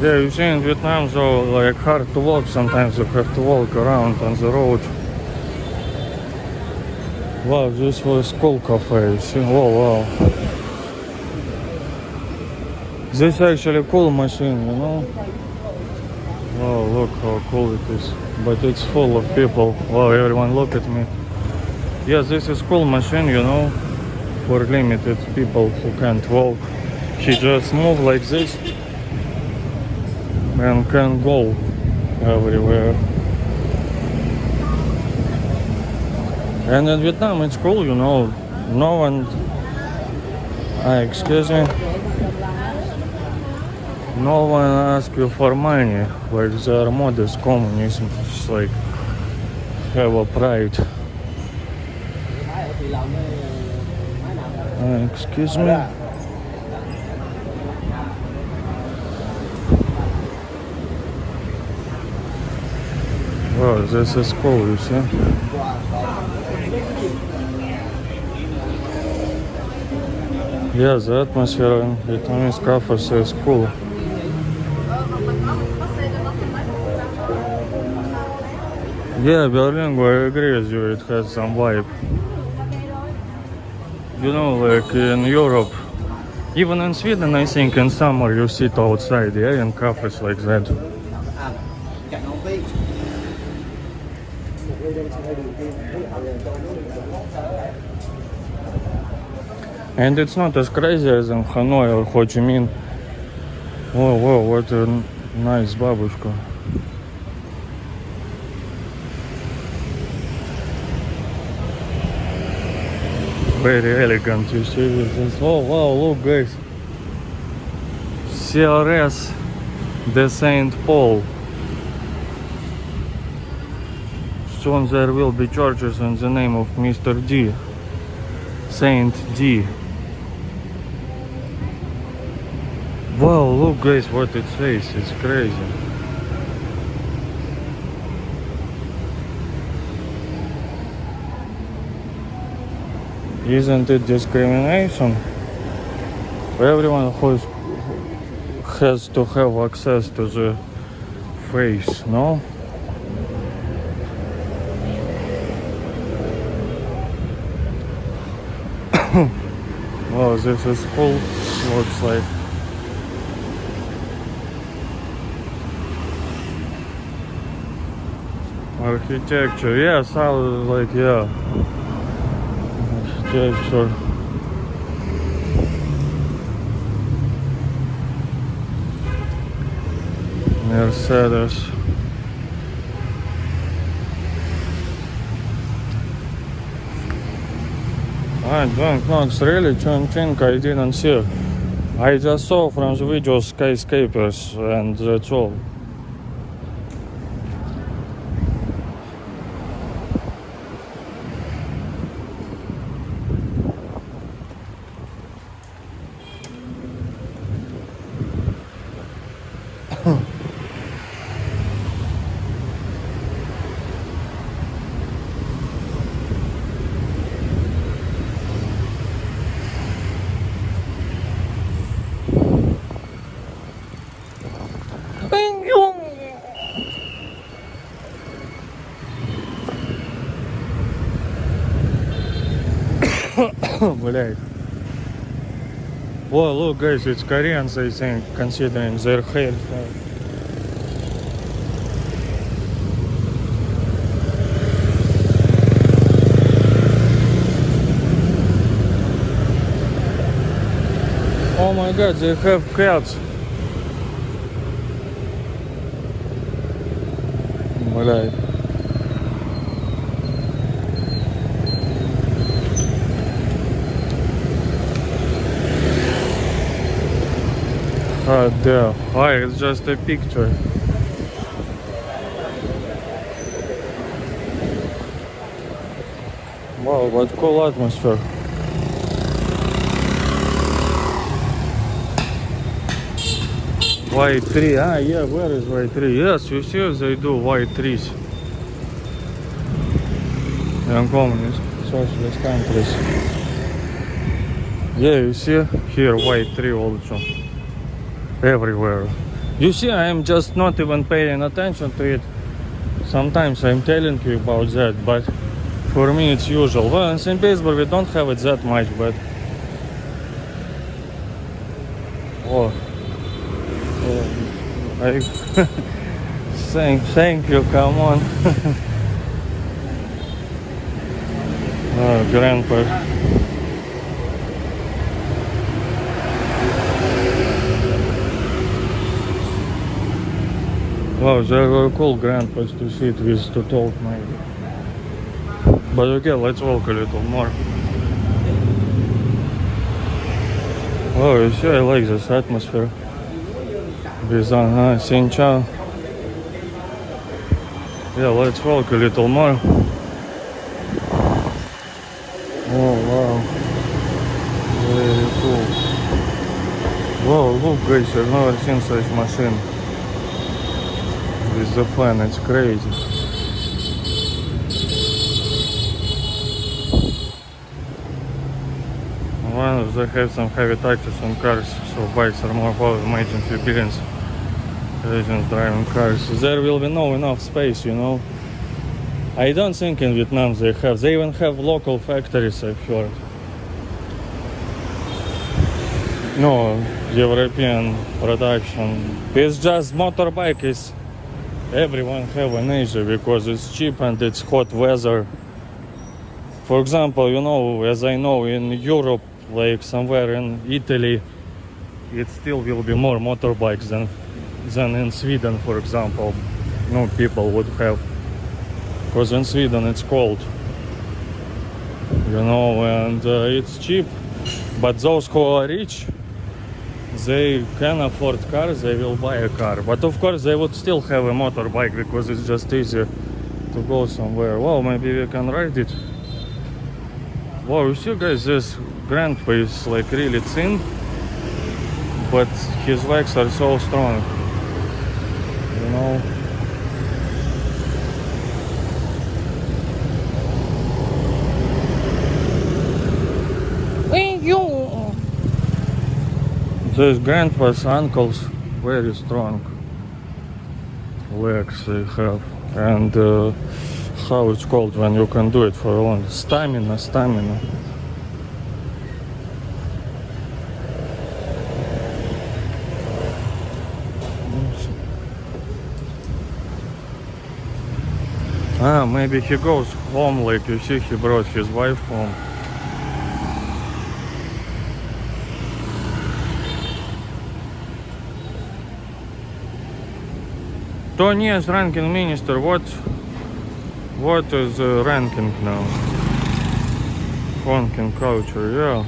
S1: Yeah, you see in Vietnam, so like hard to walk, sometimes you have to walk around on the road. Wow, this was cool cafe, you see, oh wow. This actually cool machine, you know. Wow, look how cool it is. But it's full of people. Wow, everyone look at me. Yes, this is cool machine, you know, for limited people who can't walk. He just move like this and can go everywhere. And in Vietnam it's cool, you know, no one, excuse me, no one asks you for money, like they are modest communism, it's like, have a pride. Excuse me. Oh, this is cool, you see. Yeah, the atmosphere in Vietnamese cafes is cool. Yeah, Berlin, I agree with you, it has some vibe. You know, like in Europe, even in Sweden, I think in summer you sit outside, yeah, in cafes like that. And it's not as crazy as in Hanoi or Ho Chi Minh. Oh, wow, what a nice babushka. Very elegant, you see this. Oh, wow, look guys. CRS de Saint Paul. Soon there will be churches in the name of Mr. D. Saint D. Wow, look guys what it says, it's crazy. Isn't it discrimination? Everyone who has to have access to the face, no? Wow, this is cool, looks like. Architecture, yeah, sounds like, yeah. Architecture. Mercedes. I don't know, it's really Chongqing, I didn't see. I just saw from the video skyscrapers and that's all. Блять. Oh, look guys, it's Koreans, I think, considering their hairstyle. Oh my god, they have cats. Блядь. Ah, there. Hi, it's just a picture. Wow, what cool atmosphere. White tree, ah yeah, where is white tree? Yes, you see they do white trees. In communist, socialist countries. Yeah, you see here white tree also. Everywhere. You see, I am just not even paying attention to it. Sometimes I'm telling you about that, but for me it's usual. Well, in St. Petersburg we don't have it that much, but oh. I thank you, come on. Oh, grandpa. Wow, they were cool grandpas to sit with, to talk maybe. But okay, let's walk a little more. Oh, you see, I like this atmosphere. Bizarre, Sincha. Yeah, let's walk a little more. Oh wow, very cool. Wow, look guys, I've never seen such machine with the fan, it's crazy. Well, they have some heavy taxes on cars, so bikes are more imagine billions. Asians driving cars. There will be no enough space, you know. I don't think in Vietnam they even have local factories, I've heard. No European production. It's just motorbike is everyone have in Asia because it's cheap and it's hot weather. For example, you know, as I know in Europe, like somewhere in Italy, it still will be more motorbikes than in Sweden, for example. No people would have, because in Sweden it's cold, you know, and it's cheap. But those who are rich, they can afford cars, they will buy a car. But of course they would still have a motorbike because it's just easier to go somewhere. Well, maybe we can ride it. Wow, you see guys, this grandpa is like really thin, but his legs are so strong, you know. These grandpa's uncles very strong legs they have, and how it's called when you can do it for a long stamina. Ah, maybe he goes home, like you see he brought his wife home. Tony is ranking minister. What is ranking now? Honking culture, yeah.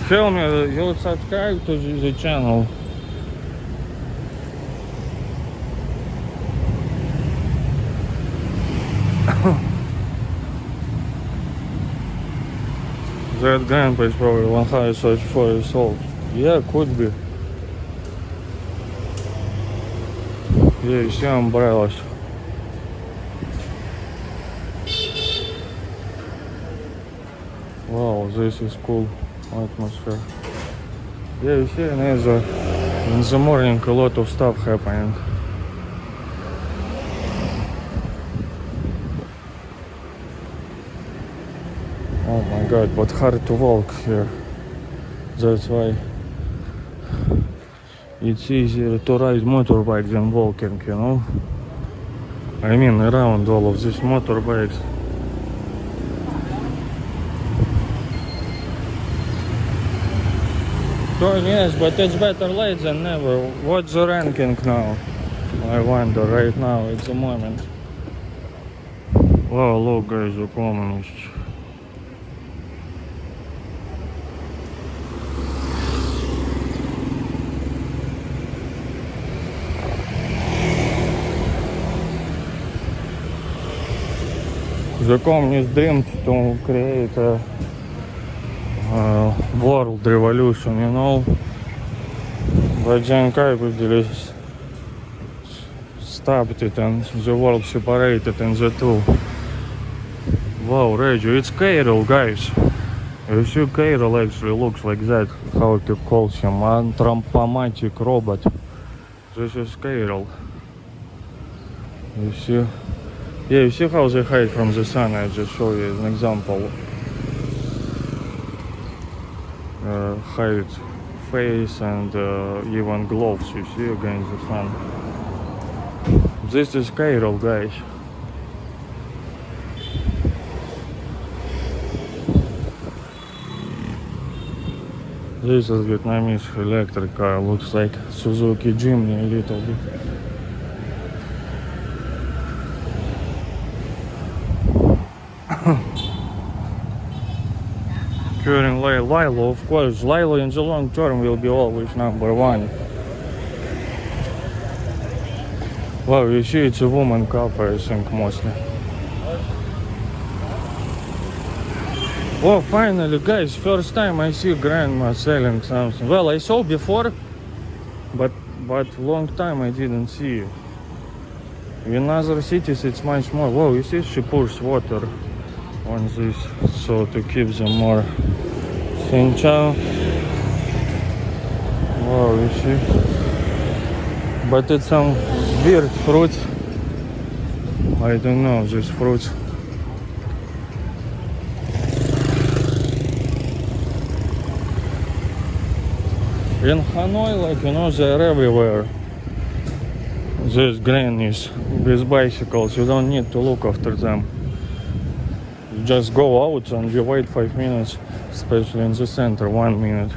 S1: Tell me, you subscribe to the channel? That grandpa is probably 134 years old. Yeah, could be. Yeah, you see umbrellas. Wow, this is cool atmosphere. Yeah, you see in the morning a lot of stuff happening. Oh my god, but hard to walk here. That's why it's easier to ride motorbike than walking, you know? I mean, around all of these motorbikes. So yes, but it's better late than never. What's the ranking now? I wonder right now at the moment. Wow, look guys, the communists. The communists dreamed to create a world revolution, you know, but then capitalists stopped it and the world separated in the two. Wow, radio, it's Carol, guys. You see, Carol actually looks like that, how to call him, anthropomatic robot. This is Carol. You see? Yeah, you see how they hide from the sun? I just show you an example. Hide face and even gloves, you see, against the sun. This is Carol, guys. This is Vietnamese electric car, looks like Suzuki Jimny a little bit. Curing Lilo, of course, Lilo in the long term will be always #1. Wow, you see it's a woman couple, I think, mostly. Oh, finally, guys, first time I see grandma selling something. Well, I saw before, but long time I didn't see. In other cities it's much more. Wow, you see she pours water on this so to keep them more. Xin chao. Wow, you see. But it's some weird fruit. I don't know this fruit. In Hanoi, like, you know, they're everywhere. These grannies with bicycles, you don't need to look after them. You just go out and you wait 5 minutes, especially in the center, 1 minute.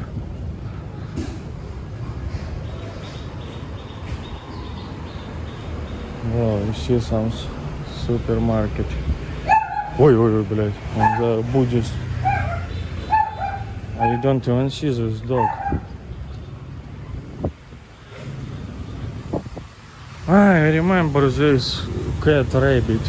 S1: Wow, you see some supermarket. Ой, блядь, and the Buddhist. I don't even see this dog. I remember this cat rabbit.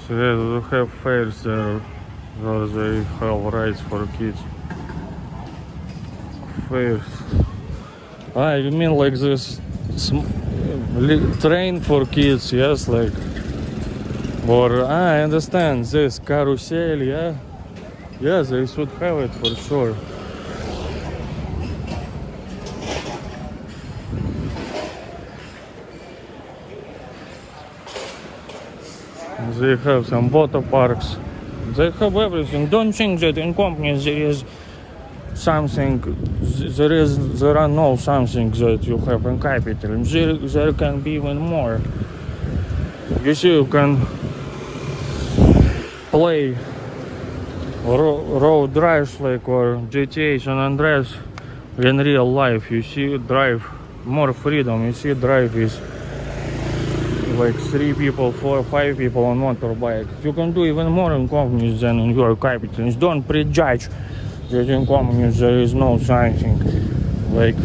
S1: So yeah, they have fairs there where they have rides for kids. Fairs. You mean like this train for kids, yes, like, or I understand this carousel, yeah, yes, they should have it for sure. They have some water parks. They have everything. Don't think that in companies there is something, there are no something that you have in capital. There can be even more. You see, you can play road drives like or GTA San Andreas in real life. You see, drive more freedom. You see, drive is like 3 people, 4, 5 people on motorbike. You can do even more in companies than in your capitals. Don't prejudge that in companies there is no something like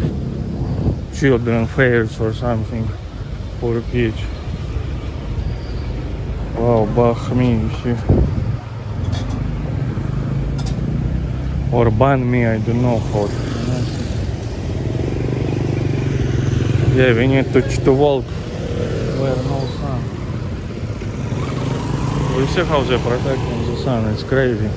S1: children fairs or something for kids. Wow, banh mi, you see. Or banh mi, I don't know how. Yeah, we need to walk where no sun. We see how they're protecting the sun, it's crazy.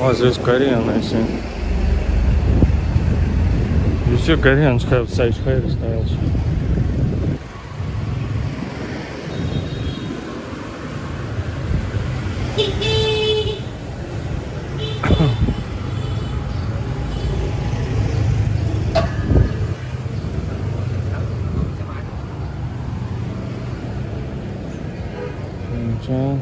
S1: Oh, this Korean, I see. You see Koreans have such hairstyles. Okay.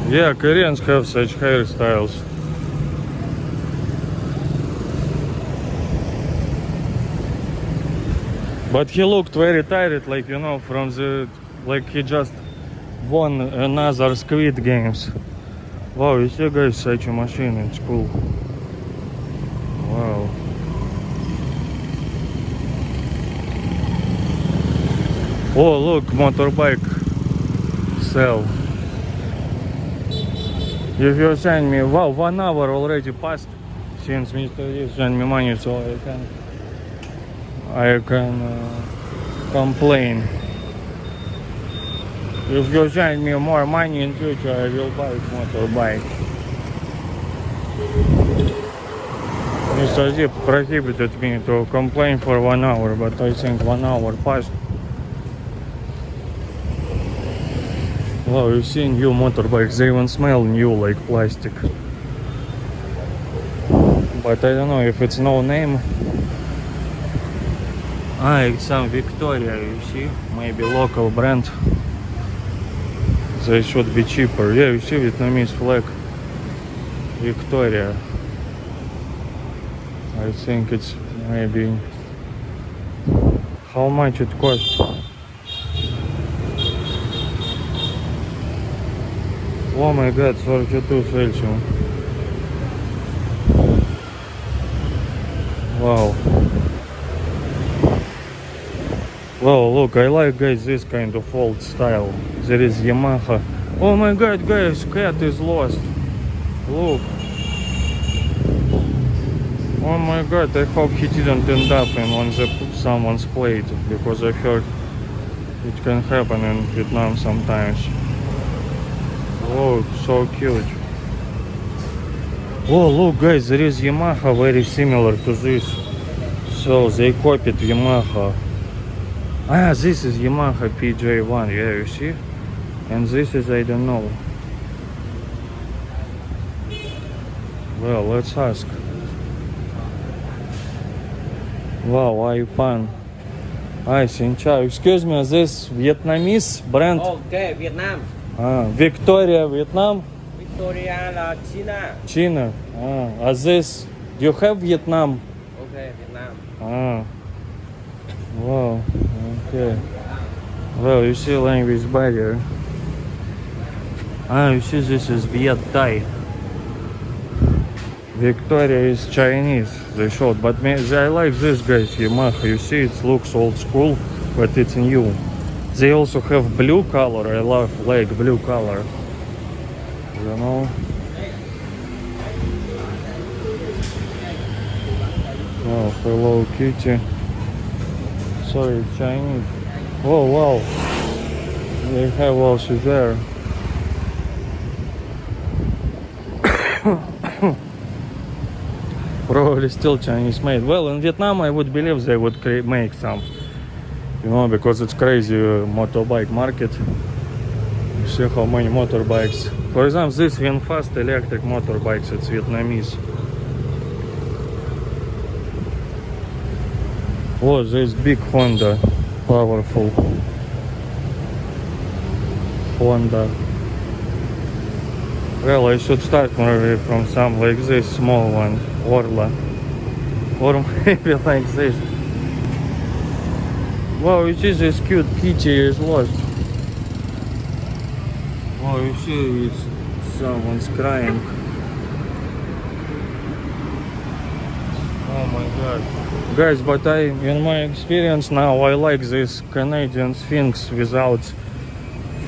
S1: Yeah, Koreans have such hairstyles. But he looked very tired, like, you know, from the, like he just won another Squid Games. Wow, you see guys, such a machine, it's cool. Wow. Oh, look, motorbike sell. If you send me, wow, 1 hour already passed since Mr. Lee sent me money, so I can complain. If you send me more money in future, I will buy a motorbike. Mr. Zip prohibited me to complain for 1 hour, but I think 1 hour passed. Wow, you see new motorbikes, they even smell new like plastic. But I don't know if it's no name. Ah, it's some Victoria, you see, maybe local brand. They should be cheaper. Yeah, you see Vietnamese flag. Victoria. I think it's maybe... How much it costs? Oh my god, 42 Celsius. Wow. Wow, look, I like guys this kind of old style. There is Yamaha. Oh my god, guys, cat is lost. Look. Oh my god, I hope he didn't end up on someone's plate, because I heard it can happen in Vietnam sometimes. Oh, so cute. Oh, look guys, there is Yamaha very similar to this. So they copied Yamaha. Ah, this is Yamaha PJ1, yeah, you see? And this is, I don't know. Well, let's ask. Wow, Ipan. Hi, xin chào. Excuse me, is this Vietnamese brand?
S5: Okay, Vietnam.
S1: Ah, Victoria, Vietnam?
S5: Victoria là China.
S1: China. Ah, is this, do you have Vietnam?
S5: Okay, Vietnam.
S1: Ah. Wow, okay. Well, you see language barrier. Ah, you see this is Viet Thai. Victoria is Chinese, they showed, but I like this guys, Yamaha, you see it looks old school, but it's new. They also have blue color, I love like blue color, you know. Oh, Hello Kitty. Sorry, Chinese. Oh wow, they have also there. Probably still Chinese made. Well, in Vietnam I would believe they would make some, you know, because it's crazy motorbike market. You see how many motorbikes. For example, this VinFast electric motorbikes, it's Vietnamese. Oh, this big Honda, powerful Honda. Well, I should start maybe from some like this small one, Orla, or maybe like this. Wow, you see this cute kitty is lost. Wow, you see someone's crying. Oh, Oh my god. Guys, but in my experience now, I like these Canadian Sphinx without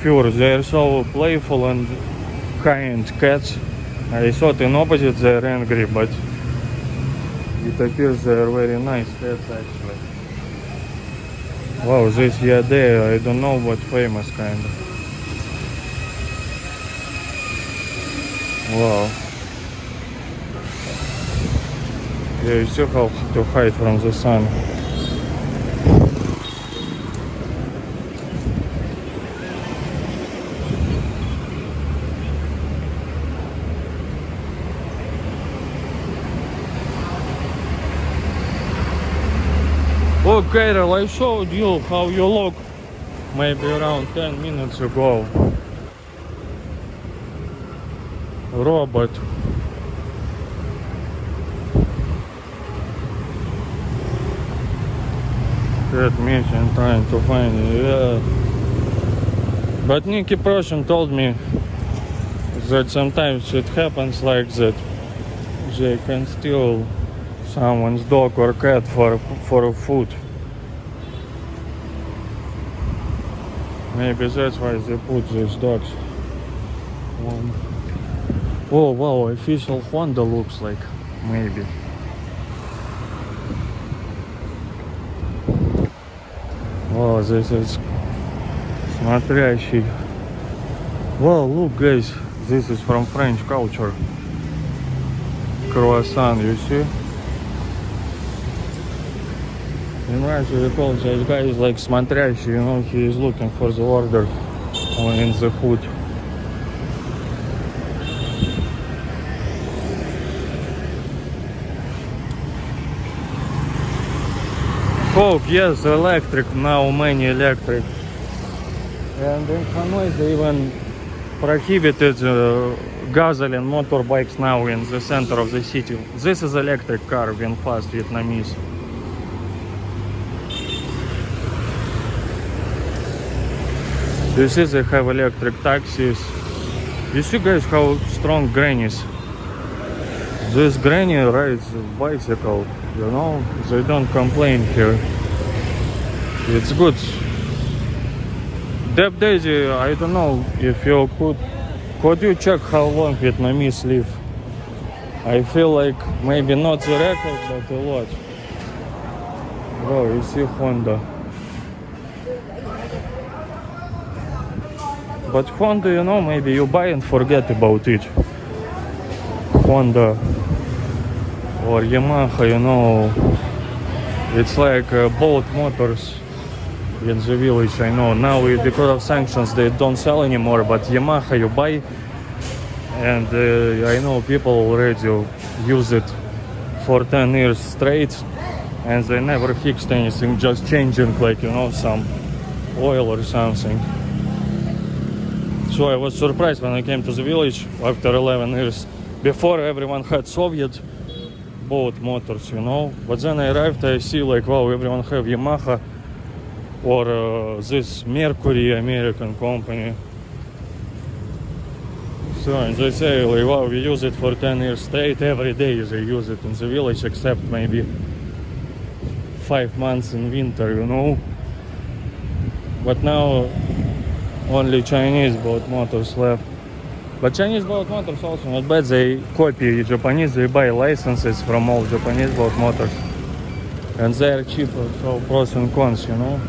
S1: fur. They're so playful and kind cats. I thought in opposite they're angry, but it appears they're very nice cats actually. Wow, this Yadea, I don't know what famous kind of. Wow. Yeah, you see how to hide from the sun. Look, Carol, I showed you how you look maybe around 10 minutes ago. Robot. Cat mission trying to find it, yeah. But Nicky Proshin told me that sometimes it happens like that. They can steal someone's dog or cat for food. Maybe that's why they put these dogs. Oh wow, official Honda looks like, maybe. Wow, this is смотрящий. Wow, look guys, this is from French culture. Croissant, you see? In Russia we call this guy is like смотрящий, you know, he is looking for the order in the hood. Folk, yes, electric, now many electric. And in Hanoi they even prohibited gasoline motorbikes now in the center of the city. This is electric car, VinFast Vietnamese. You see they have electric taxis. You see guys how strong grannies. This granny rides a bicycle, you know, they don't complain here. It's good. Deb Daisy, I don't know if you could you check how long Vietnamese live? I feel like maybe not the record, but a lot. Oh, you see Honda. But Honda, you know, maybe you buy and forget about it. Honda or Yamaha, you know, it's like both motors in the village. I know now because of sanctions they don't sell anymore, but Yamaha you buy, and I know people already use it for 10 years straight and they never fixed anything, just changing like, you know, some oil or something. So I was surprised when I came to the village after 11 years. Before everyone had Soviet boat motors, you know, but then I arrived, I see like, wow, everyone have Yamaha or this Mercury American company. So and they say like, wow, we use it for 10 years straight, every day they use it in the village except maybe 5 months in winter, you know. But now only Chinese boat motors left. But Chinese boat motors also not bad. They copy Japanese, they buy licenses from all Japanese boat motors. And they are cheaper, so pros and cons, you know.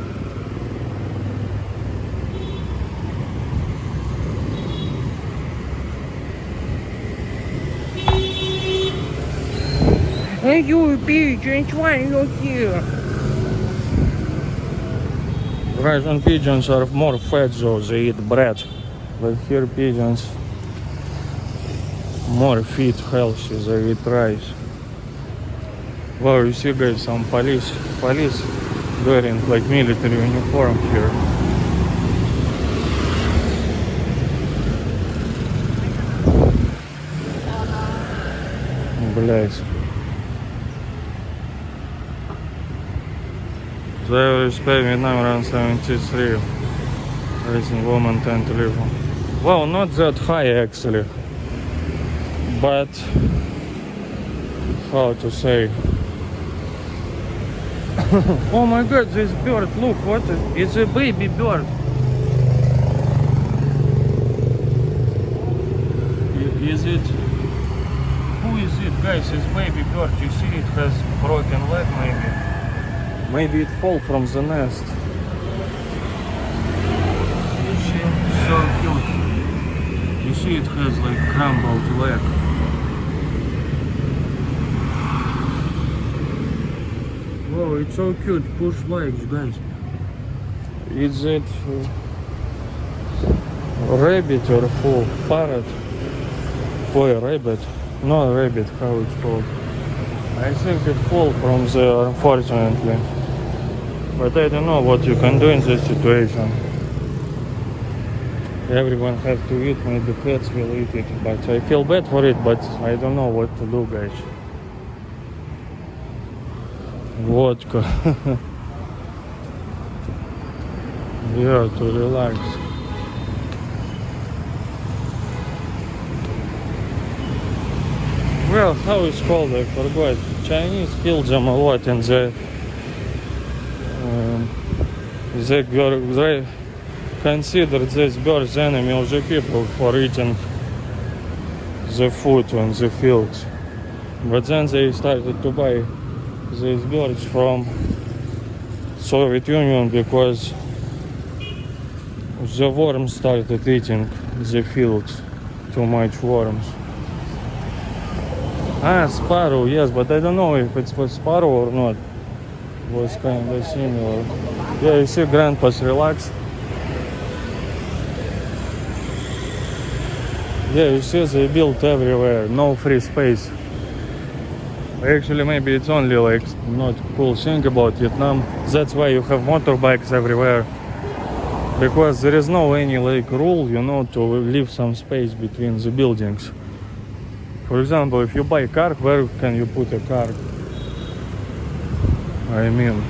S4: Hey, you pigeons, why are you here?
S1: Russian pigeons are more fat, so they eat bread. But here pigeons more fit, healthy, they eat rice. Wow, you see guys, some police wearing like military uniform here. Блять. They respect Vietnam around 73. Racing woman 10 to live. Well, not that high actually. But how to say, Oh my god, this bird, look, what is it? It's a baby bird. Is it? Who is it, guys? It's baby bird. You see it has broken leg maybe. Maybe it fall from the nest. You see? So cute. You see it has like crumbled leg. Wow, it's so cute. Push legs, guys. Is it rabbit or who? Parrot? Boy, rabbit. No rabbit, how it's called. I think it fall from there, unfortunately. But I don't know what you can do in this situation. Everyone have to eat, maybe pets will eat it. But I feel bad for it, but I don't know what to do, guys. Vodka. Yeah, to relax. Well, how it's called, I forgot. Chinese killed them a lot and they considered this bird's enemy of the people for eating the food on the fields. But then they started to buy these birds from Soviet Union because the worms started eating the fields. Too much worms. Ah, sparrow, yes, but I don't know if it was sparrow or not. It was kind of similar. Yeah, you see grandpa's relax. Yeah, you see they built everywhere, no free space. Actually, maybe it's only like not cool thing about Vietnam. That's why you have motorbikes everywhere. Because there is no any like rule, you know, to leave some space between the buildings. For example, if you buy a car, where can you put a car? I mean,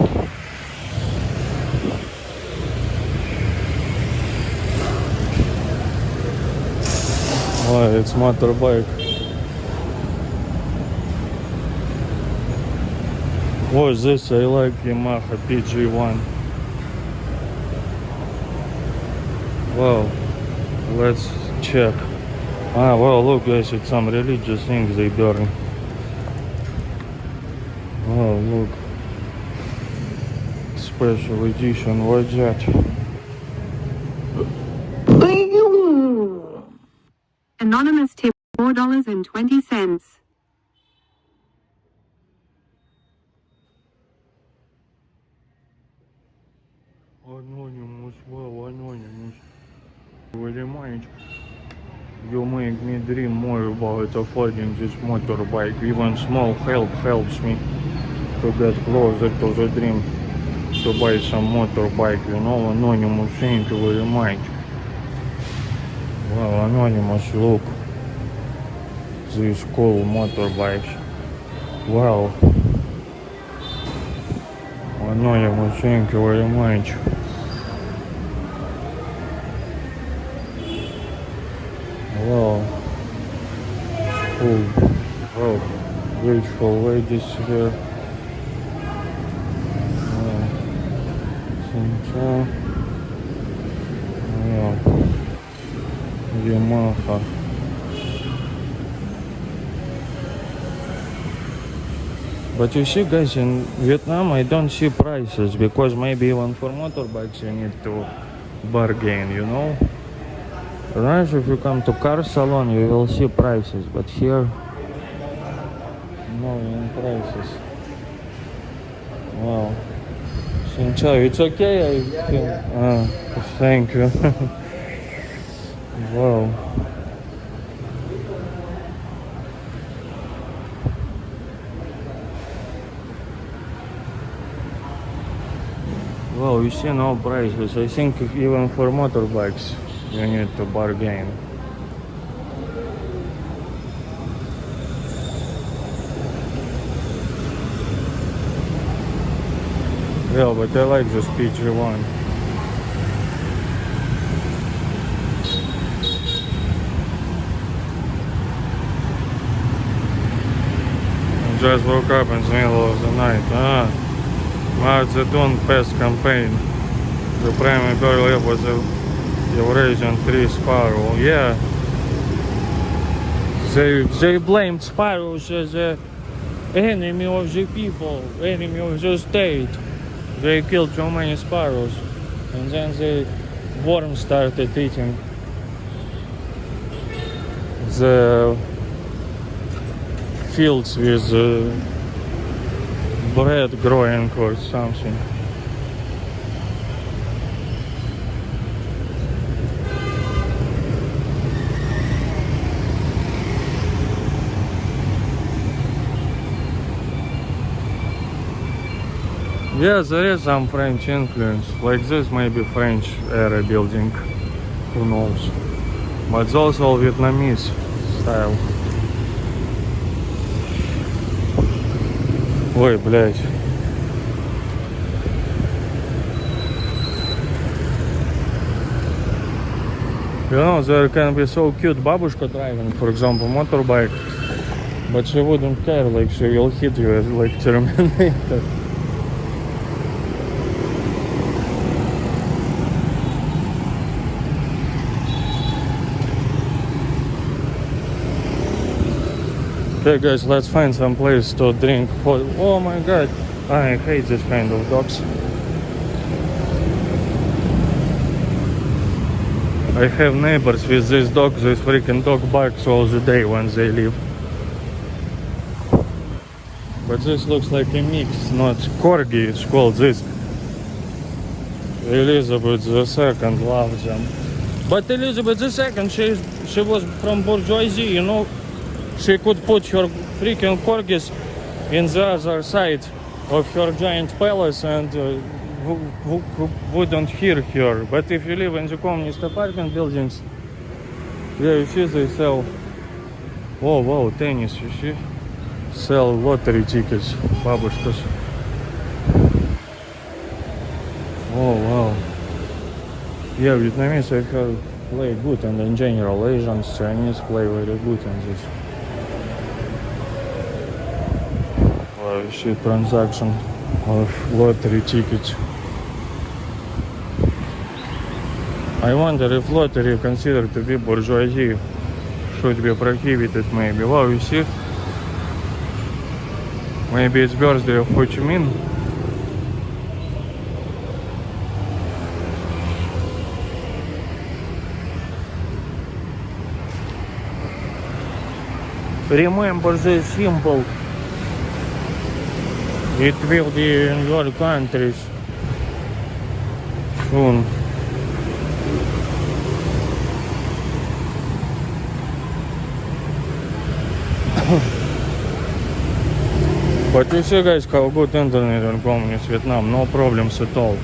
S1: oh, it's motorbike. What is this? I like Yamaha PG1. Well, let's check. Ah, well, look, guys, it's some religious things they burn. Oh, look. Special edition, what's that?
S3: Anonymous tip $4.20.
S1: Anonymous, wow, anonymous. Very much. You make me dream more about affording this motorbike. Even small help helps me to get closer to the dream to buy some motorbike, you know. Anonymous, thank you very much. Wow, Anonymous, look. These cool motorbikes. Wow. Anonymous, thank you very much. Wow. Oh, wow. Beautiful ladies here. Wow. Yeah. Yamaha. But you see, guys, in Vietnam I don't see prices because maybe even for motorbikes you need to bargain, you know. Right, if you come to car salon you will see prices, but here no prices. Wow. Sinchai, it's okay, I feel. Thank you. Wow. Well, you see no prices. I think even for motorbikes you need to bargain. Yeah, but I like this PG1. I just woke up in the middle of the night. March the Dawn Pest Campaign. The primary goal was the Eurasian tree sparrow. Yeah. They blamed sparrows as the enemy of the people, enemy of the state. They killed so many sparrows, and then the worms started eating the fields with bread growing or something. Yeah, there is some French influence. Like this maybe French era building. Who knows? But it's also Vietnamese style. Ой, блядь. You know, there can be so cute babushka driving, for example, motorbike. But she wouldn't care, like she will hit you as like Terminator. Okay guys, let's find some place to drink hot. Oh my god, I hate this kind of dogs. I have neighbors with this dog, this freaking dog barks all the day when they leave. But this looks like a mix, not corgi, it's called this. Elizabeth II loves them. But Elizabeth II, she was from bourgeoisie, you know. She could put her freaking corgis in the other side of her giant palace and who wouldn't hear her. But if you live in the communist apartment buildings, yeah, you see they sell, wow, tennis, you see? Sell lottery tickets, babushkas. Oh, wow. Yeah, Vietnamese I have played good, and in general Asians, Chinese play very good in this. Shit, transaction of lottery tickets. I wonder if lottery considered to be bourgeoisie should be prohibited maybe. Wow, you see? Maybe it's birthday of Ho Chi Minh. Remember the symbol. It will be in your countries soon. But you see guys how good internet in communist Vietnam, no problems at all.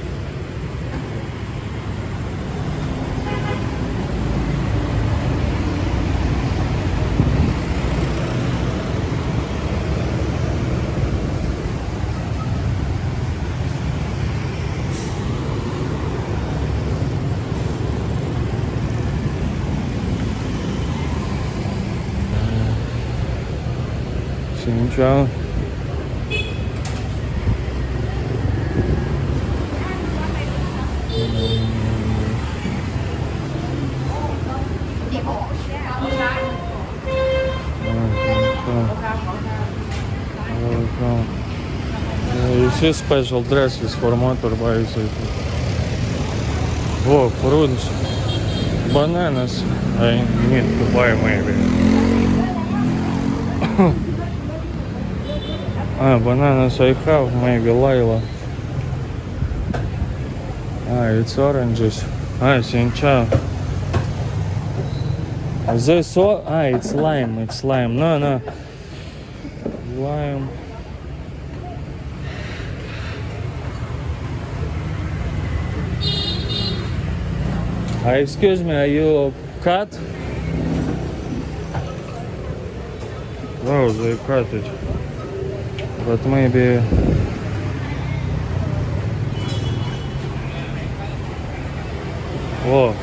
S1: Xin chào. You see special dresses for motorbikes. Oh, fruits, bananas. I need to buy maybe. Bananas I have, maybe Lila. It's oranges. Sincha. This it's lime, it's lime. No. Lime. Excuse me, are you cut? Oh, they cut it. But maybe whoa.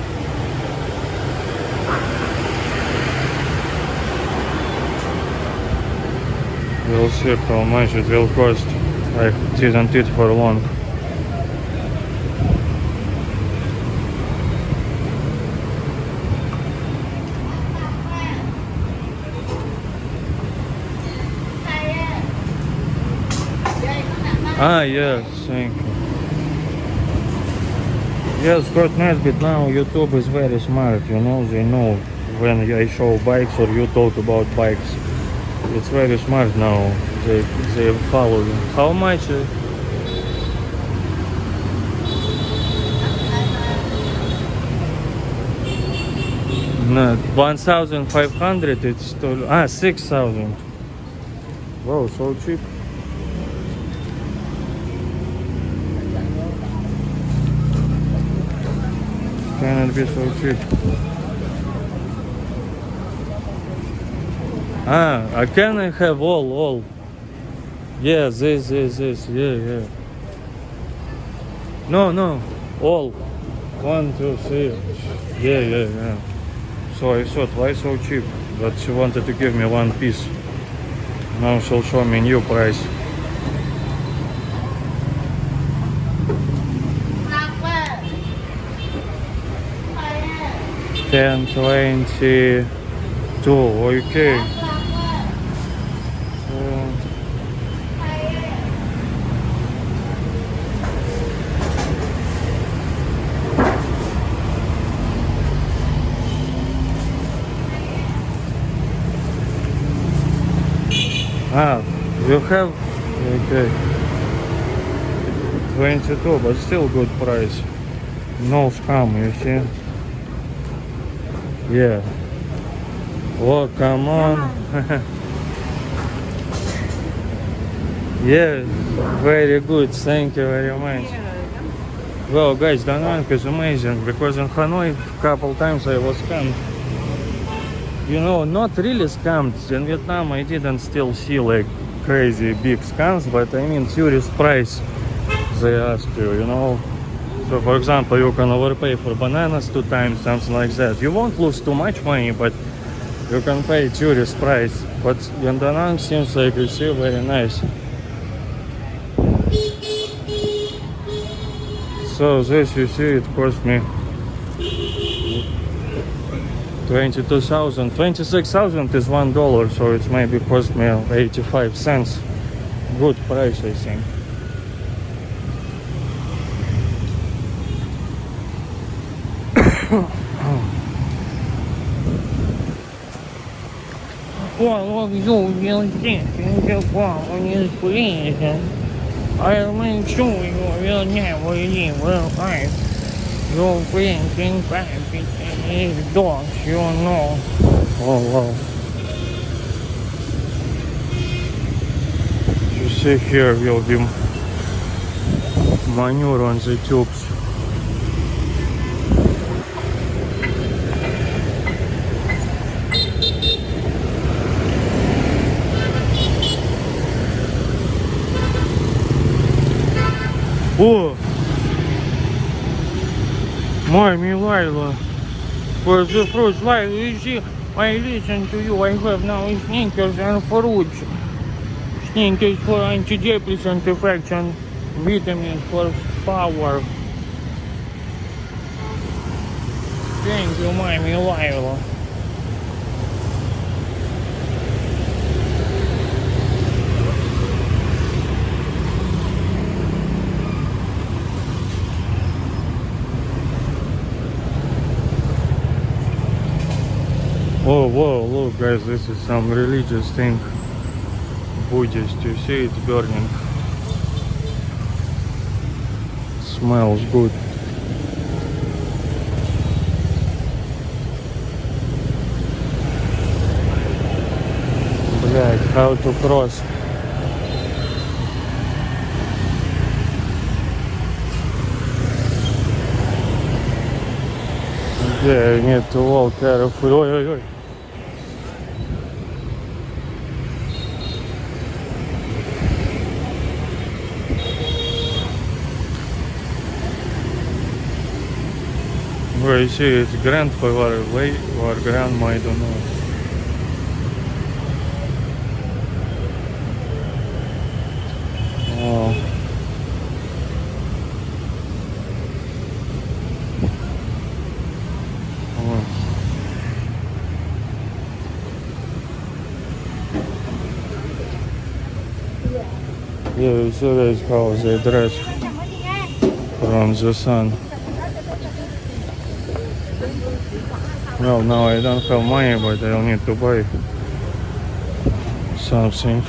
S1: We'll see how much it will cost. I didn't eat for long. Ah, yes, thank you. Yes, quite nice, but now YouTube is very smart, you know, they know when I show bikes or you talk about bikes. It's very smart now, they follow you. How much? No, 1,500, it's still, 6,000. Wow, so cheap. Cannot be so cheap. Can I have all? Yeah, this, yeah. No, all. 1, 2, 3. Yeah. So I thought, why so cheap? But she wanted to give me one piece. Now she'll show me new price. 10, 22. Okay. You have, okay, 22, but still good price. No scam, you see. Yeah. Oh, come on. Yeah, very good. Thank you very much. Well, guys, Da Nang is amazing because in Hanoi a couple times I was scammed. You know, not really scammed. In Vietnam I didn't still see like crazy big scams, but I mean tourist price they ask you, you know. So for example, you can overpay for bananas 2 times, something like that. You won't lose too much money, but you can pay tourist price. But in Da Nang seems like you see very nice. So this, you see, it cost me 22,000. 26,000 is $1, so it maybe cost me 85 cents. Good price, I think.
S4: Well, you'll get into one is pleasing. I make sure you will never leave your life. You're bringing back these dogs, you know.
S1: Oh, wow. You see here will be manure on the tubes. О! My Milila, for the first life, you see, I listen to you, I have now sneakers and fruits. Sneakers for antidepressant effects and vitamins for power. Thank you, my Milila. Oh, whoa, look guys, this is some religious thing. Buddhist, you see it's burning. Smells good. Блядь, how to cross? Yeah, I need to walk carefully. Oi, oi, oi. Well, you see, it's grandfather way or grandma, I don't know. Oh. Yeah, you see guys how they dress from the sun. Well, now I don't have money, but I'll need to buy something.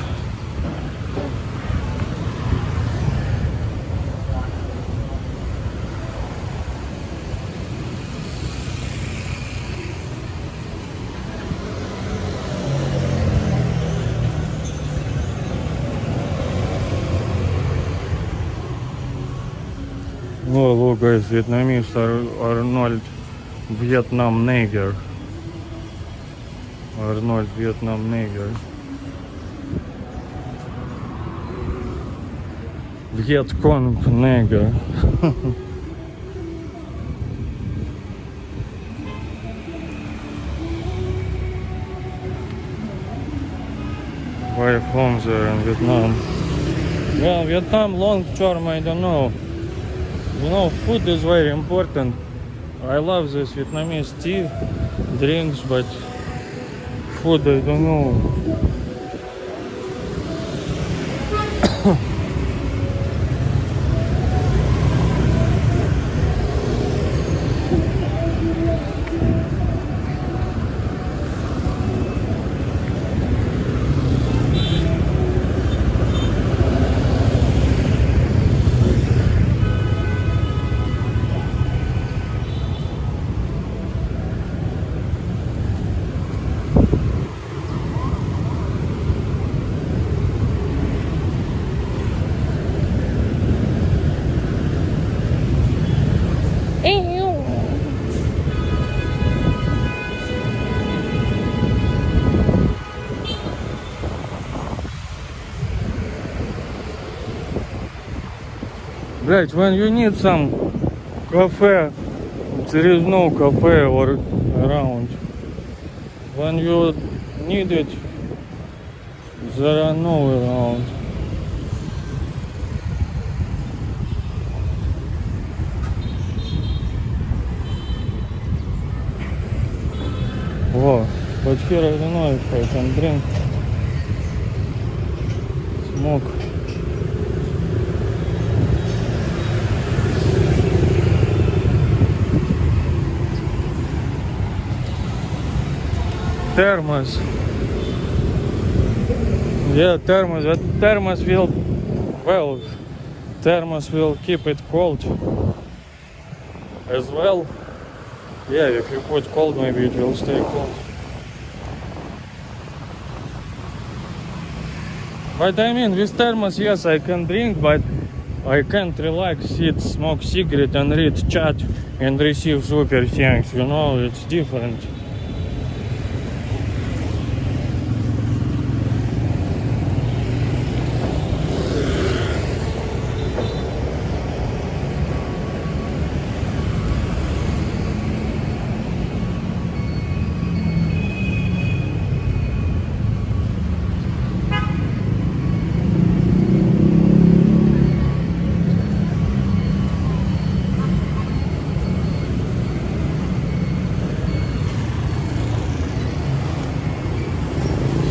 S1: Oh, look guys, Vietnamese Arnold Vietnam Neger. Arnold Vietnam Neger. Viet Cong Neger. Why homes there in Vietnam? Well, Vietnam long term, I don't know. You know, food is very important. I love this Vietnamese tea, drinks, but food, I don't know. Блять, when you need some cafe, there is no cafe or around. When you need it, there are no around. Whoa, but here I don't know if I can drink, smoke. Thermos. Yeah, thermos. That thermos will, well, thermos will keep it cold as well. Yeah, if you put cold, maybe it will stay cold. But I mean, with thermos, yes, I can drink, but I can't relax, sit, smoke cigarette and read chat and receive super thanks, you know, it's different.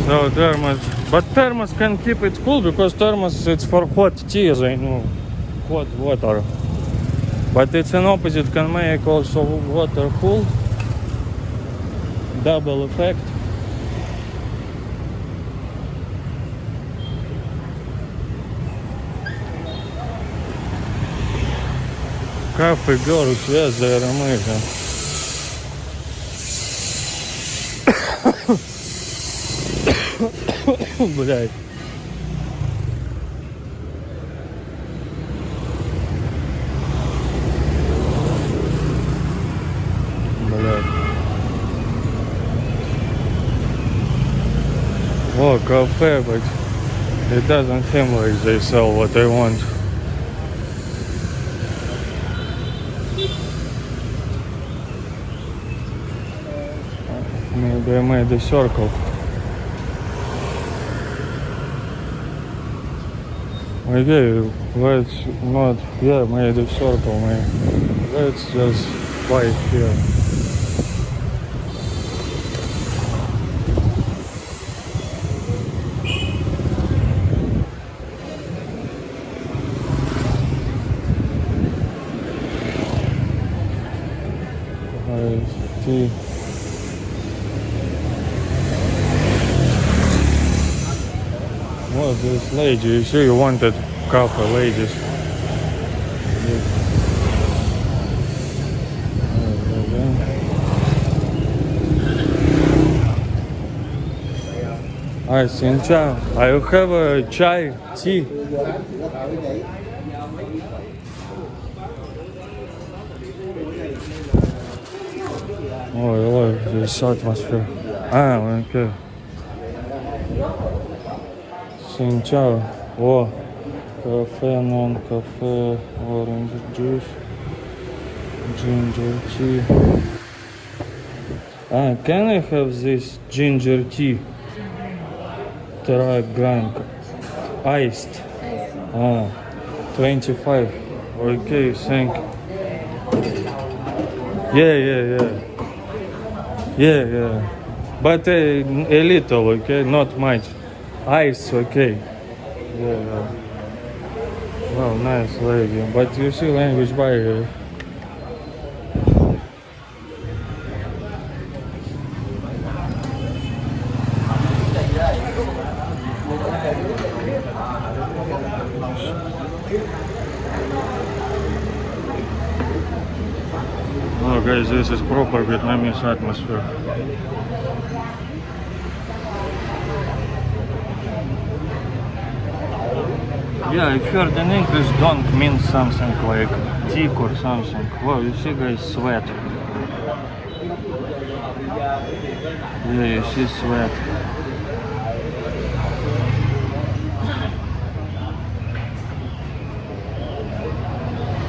S1: So thermos, but thermos can keep it cool because thermos it's for hot tea, as I know, hot water. But it's an opposite, can make also water cool, double effect. Coffee girls, yes, they are amazing. Блять. Блять. О, кафе, but it doesn't seem like they sell what I want. Maybe I made a circle. Okay, let's not, yeah, made a circle, man. Let's just fight here. Oh, this lady, you see, you wanted couple ladies. Hi, xin chào. I have a chai, tea. Oh, I love this atmosphere. Ah, okay. Xin chào. Oh, cafe, non-cafe, orange juice, ginger tea. Ah, can I have this ginger tea? Try grand, iced. Ah, 25. Okay, thank. Yeah. Yeah. But a little, okay, not much. Ice, okay. Yeah. Wow, nice lady. But you see language barrier. Oh guys, this is proper Vietnamese atmosphere. Yeah, I heard in English don't mean something like dick or something. Wow, you see guys sweat. Yeah, you see sweat.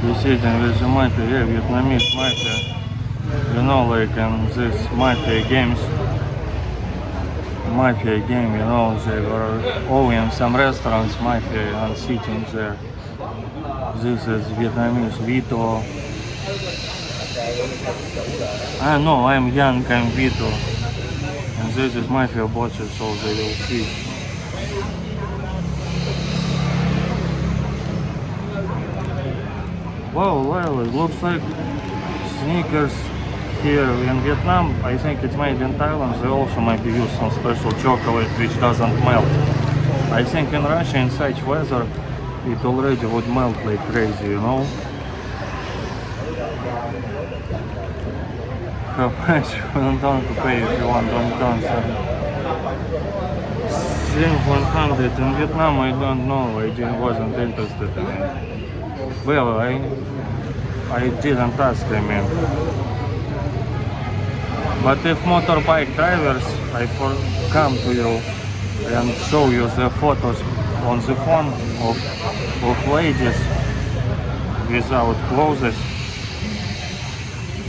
S1: You see then with the mafia, yeah, Vietnamese mafia. You know, like in this mafia game, you know, they were owning some restaurants, mafia, and sitting there. This is Vietnamese Vito. I know, I'm young, I'm Vito. And this is mafia bosses, so they will see. Well, it looks like sneakers here in Vietnam. I think it's made in Thailand. They also might be used some special chocolate which doesn't melt. I think in Russia in such weather it already would melt like crazy, you know. How much you don't to pay if you want on concert? 100 in Vietnam, I don't know. I wasn't interested in it. Well, I didn't ask, I mean. But if motorbike drivers, I come to you and show you the photos on the phone of ladies without clothes,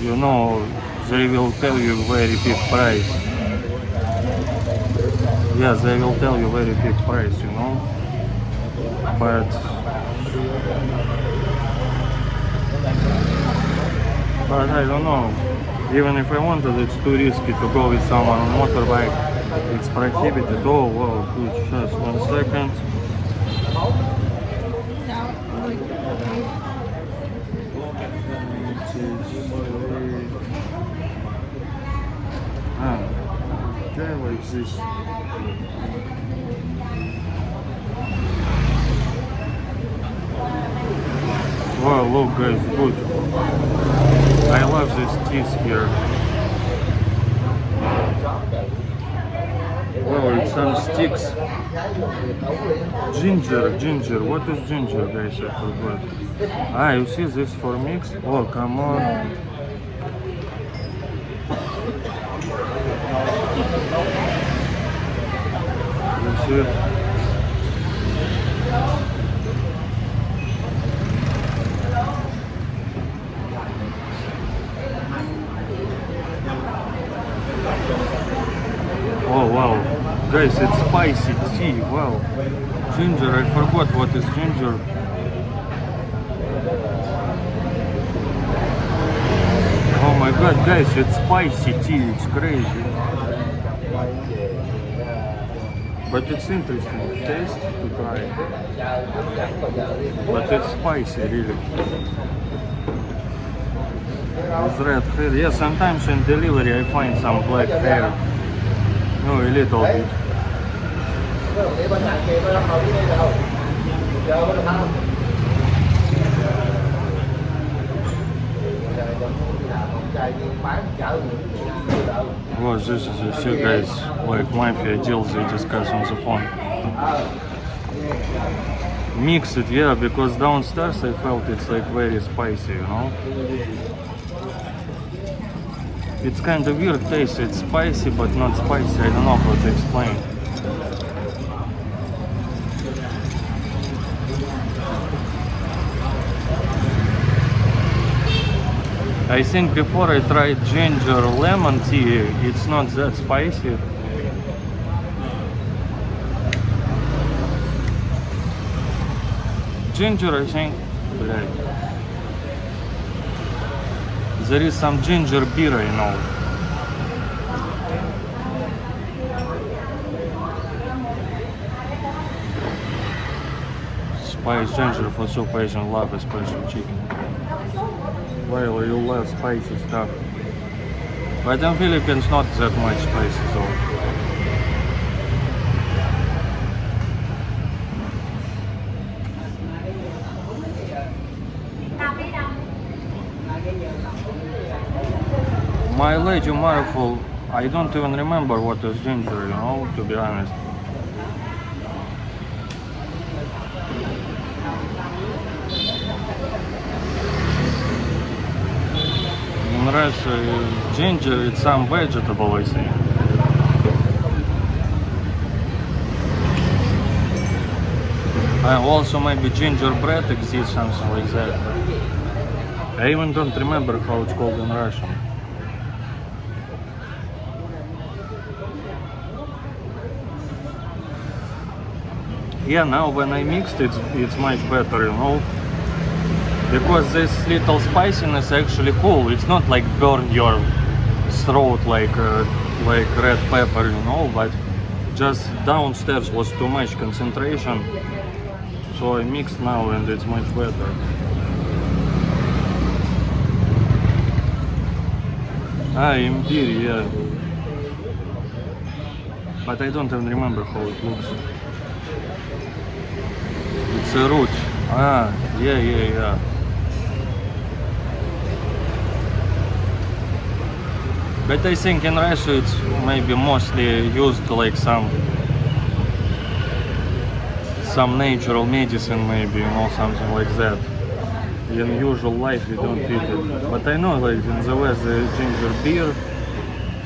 S1: you know, they will tell you very big price. Yeah, they will tell you very big price, you know. But I don't know. Even if I wanted, it's too risky to go with someone on motorbike. It's prohibited. Oh, wow, good. Just 1 second. Okay, like this. Wow, look guys, good. I love these teas here. Wow, it's some sticks. Ginger. What is ginger, guys? I forgot. Ah, you see this for mix? Oh, come on. You see? Oh wow, guys, it's spicy tea. Wow, ginger. I forgot what is ginger. Oh my god, guys, it's spicy tea. It's crazy. But it's interesting taste to try. But it's spicy, really. It's red hair. Yeah, sometimes in delivery I find some black hair. No, a little bit. Well, this is a few guys like mafia deals they discuss on the phone. Mix it, yeah, because downstairs I felt it's like very spicy, you know. It's kind of weird taste. It's spicy but not spicy. I don't know how to explain. I think before I tried ginger lemon tea, it's not that spicy. Ginger, I think, there is some ginger beer, I know. Spice ginger for soup, Asian love, especially chicken. Well, you love spicy stuff. But in Philippines, not that much spicy, so. My lady Marvel, I don't even remember what is ginger, you know, to be honest. In Russia, ginger it's some vegetable, I think. And also maybe gingerbread exists, something like that. I even don't remember how it's called in Russian. Yeah, now when I mixed it, it's much better, you know. Because this little spiciness actually cool. It's not like burn your throat like red pepper, you know, but just downstairs was too much concentration. So I mixed now and it's much better. Imbir, yeah. But I don't even remember how it looks. It's a root. Yeah. But I think in Russia it's maybe mostly used like some natural medicine, maybe, you know, something like that. In usual life we don't eat it. But I know like in the West there is ginger beer,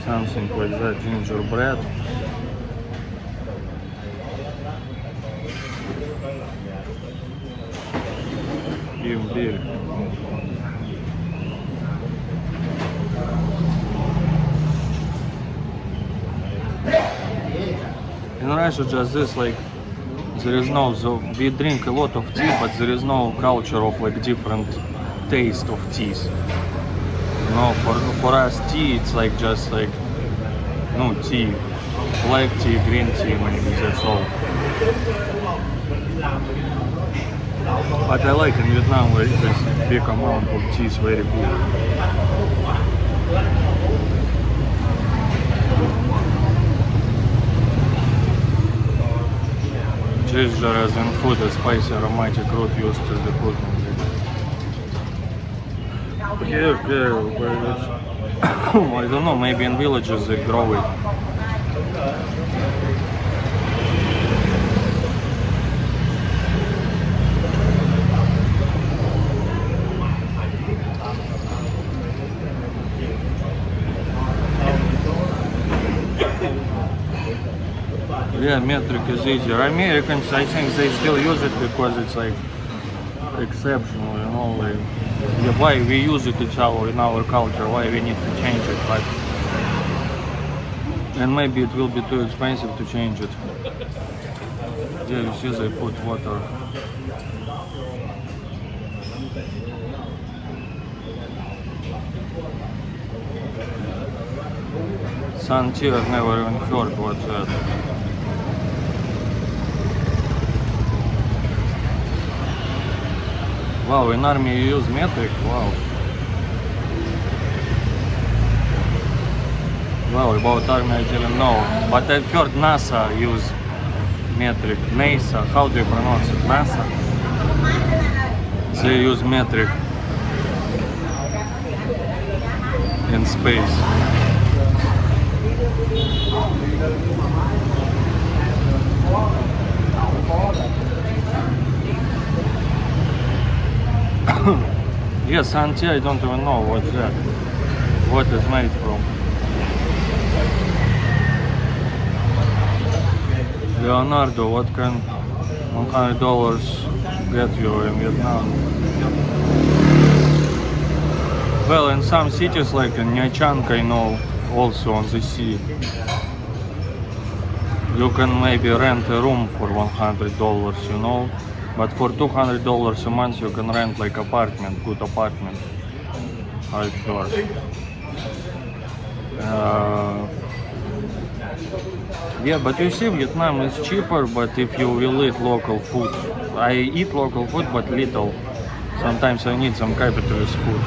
S1: something like that, ginger bread. Beer. In Russia just this, like there is no, so we drink a lot of tea, but there is no culture of like different taste of teas. You know, for us tea it's like just like no tea, black tea, green tea, maybe that's all. But I like in Vietnam where this big amount of tea is very good. Ginger as in food, a spicy aromatic root used as the cooking. Here, I don't know, maybe in villages they grow it. Yeah, metric is easier. Americans, I think they still use it because it's like exceptional, you know, like why we use it in our culture, why we need to change it, but and maybe it will be too expensive to change it. Yeah, you see they put water. Santir, I've never even heard what's that. Wow, in army you use metric? Wow. Well, about army I didn't know, but I've heard NASA use metric, NASA, how do you pronounce it? NASA? They use metric in space. Yes, anti, I don't even know what's that. What it's made from. Leonardo, what can $100 get you in Vietnam? Well, in some cities like in Nha Trang, I know, also on the sea, you can maybe rent a room for $100, you know, but for $200 a month you can rent like apartment, good apartment, I'm sure. Yeah, but you see, Vietnam is cheaper, but if you will eat local food, I eat local food, but little. Sometimes I need some capitalist food.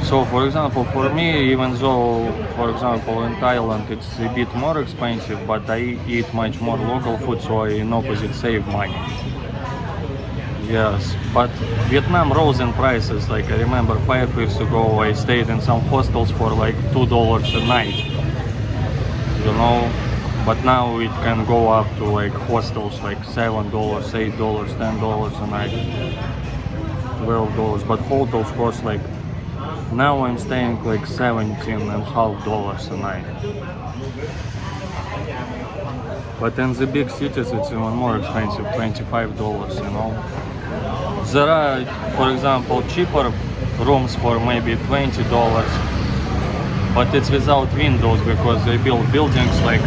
S1: So, for example, for me, even though, for example, in Thailand it's a bit more expensive, but I eat much more local food, so I, in opposite, save money. Yes, but Vietnam rose in prices. Like I remember 5 years ago, I stayed in some hostels for like $2 a night. You know, but now it can go up to like hostels like $7, $8, $10 a night, $12. But hotels cost like, now I'm staying like $17.50 a night. But in the big cities it's even more expensive, $25, you know. There are, for example, cheaper rooms for maybe $20, but it's without windows because they build buildings like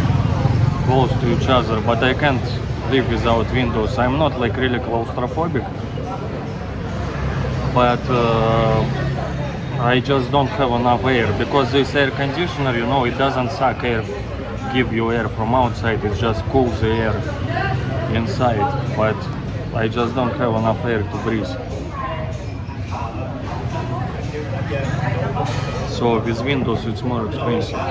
S1: close to each other, but I can't live without windows. I'm not like really claustrophobic, but I just don't have enough air because this air conditioner, you know, it doesn't suck air, give you air from outside, it just cools the air inside, but I just don't have enough air to breathe. So with windows it's more expensive.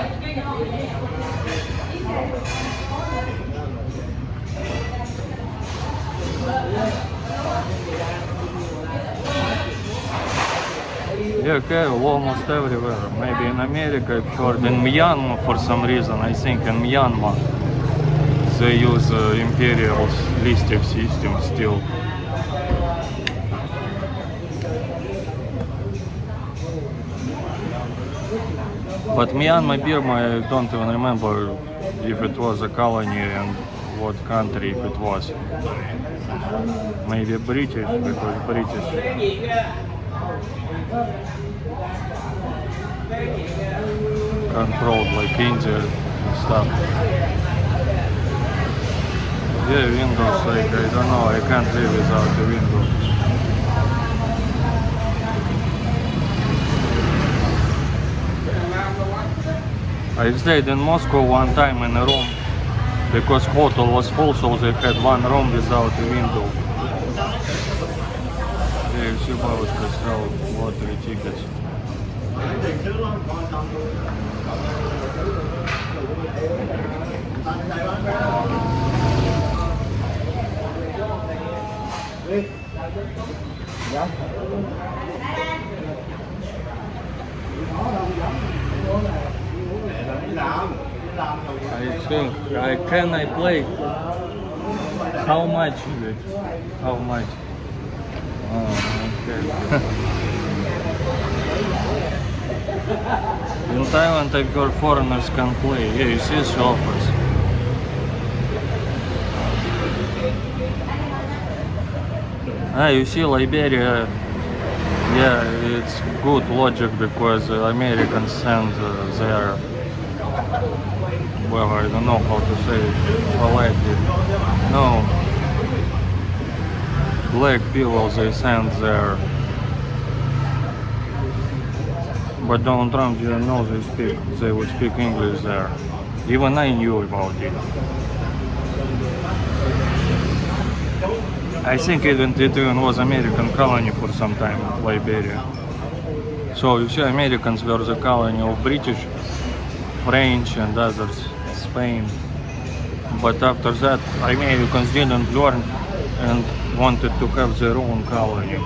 S1: Yeah, okay, almost everywhere. Maybe in America I've heard. In Myanmar for some reason, I think in Myanmar they use imperial listing system still. But Myanmar, Burma, I don't even remember if it was a colony and what country if it was. Maybe British, because British. Controlled like India and stuff. Yeah, windows, like I don't know, I can't live without the window. I stayed in Moscow one time in a room because hotel was full, so they had one room without a window. Yeah, you see бабушка sell lottery tickets. I think can I play? How much is it? How much? Oh, okay. In Thailand, I heard foreigners can play. Yeah, you see, she offers. Ah, you see, Liberia. Yeah, it's good logic because Americans send their, well, I don't know how to say it politely. No, black people, they send their, but Donald Trump didn't know they would speak English there. Even I knew about it. I think it even was American colony for some time, Liberia. So you see, Americans were the colony of British, French and others, Spain. but after that Americans didn't learn and wanted to have their own colony.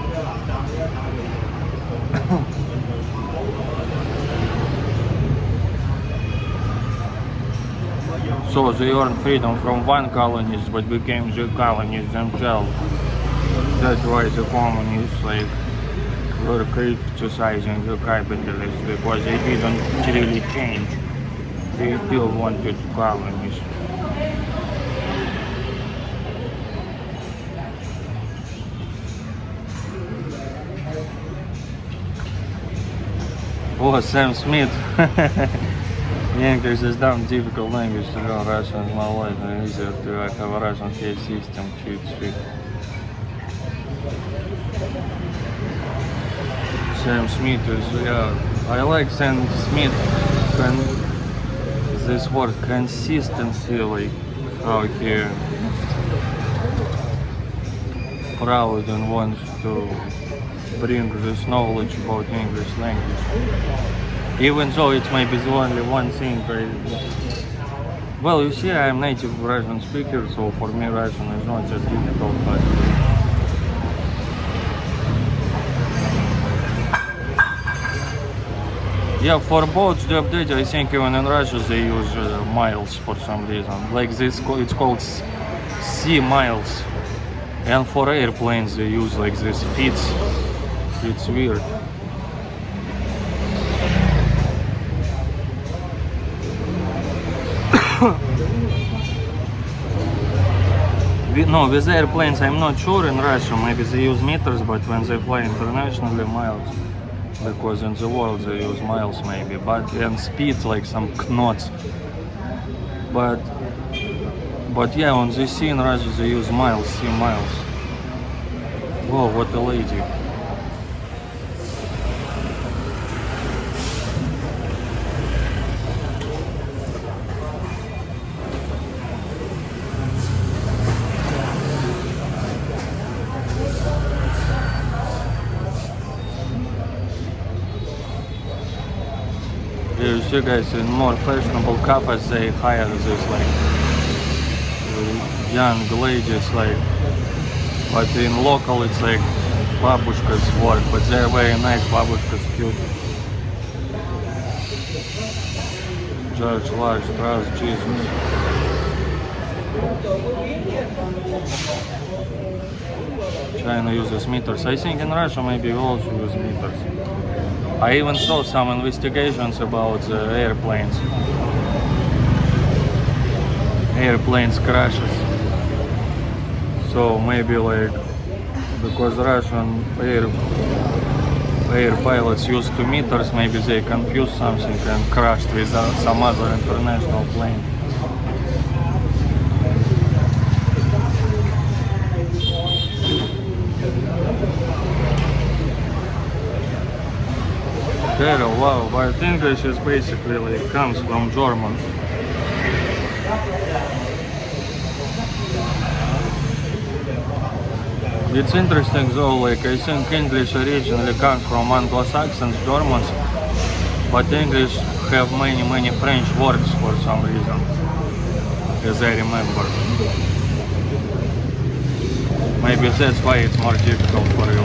S1: So they earned freedom from one colonies but became the colonies themselves. That's why the communists like were criticizing the capitalists, because they didn't really change. They still wanted colonies. Oh, Sam Smith. English is damn difficult language to learn. Russian is more light and easier to have a Russian hate system. Cheat sheet. Sam Smith is, yeah, I like Sam Smith, this word consistency, like how he proud and wants to bring this knowledge about English language. Even though it might be the only one thing well, you see, I am native Russian speaker, so for me Russian is not just difficult, but yeah, for both the update, I think even in Russia they use miles for some reason. Like this, it's called sea miles. And for airplanes they use like this feet. It's weird. No, with airplanes I'm not sure in Russia. Maybe they use meters, but when they fly internationally, miles. Because in the world they use miles maybe, but and speed like some knots. But yeah, on the sea in Russia they use miles, sea miles. Whoa, what a lady. You see, guys, in more fashionable cafes they hire this like young ladies, like, but in local it's like babushkas work, but they're very nice babushkas, cute. Judge, large, trust, Jesus. China uses meters. I think in Russia maybe we also use meters. I even saw some investigations about airplanes crashes. So maybe like, because Russian air pilots used to meters, maybe they confused something and crashed with some other international plane. Wow, but English is basically like comes from German. It's interesting though, like I think English originally comes from Anglo-Saxons, Germans, but English have many French words for some reason, as I remember. Maybe that's why it's more difficult for you.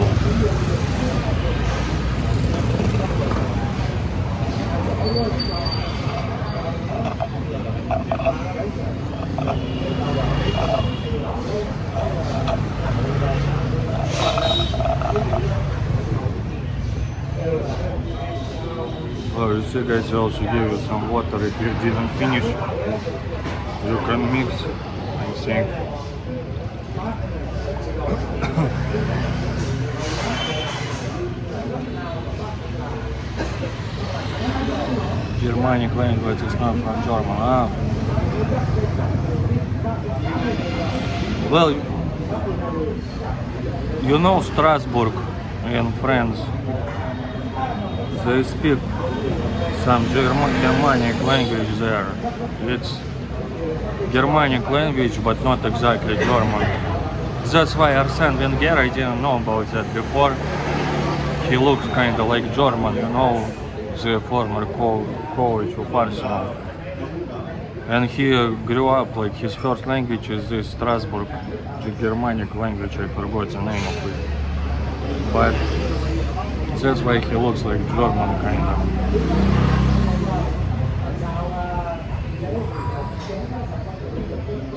S1: Oh, you see, guys, I also give you some water if you didn't finish. You can mix, I think. Germanic language is not from German. Ah. Well, you know Strasbourg in France. They speak some Germanic language there. It's Germanic language, but not exactly German. That's why Arsene Wenger, I didn't know about that before. He looks kind of like German, you know, the former coach of Arsenal. And he grew up, like his first language is this Strasbourg, the Germanic language, I forgot the name of it. But that's why he looks like German, kind of.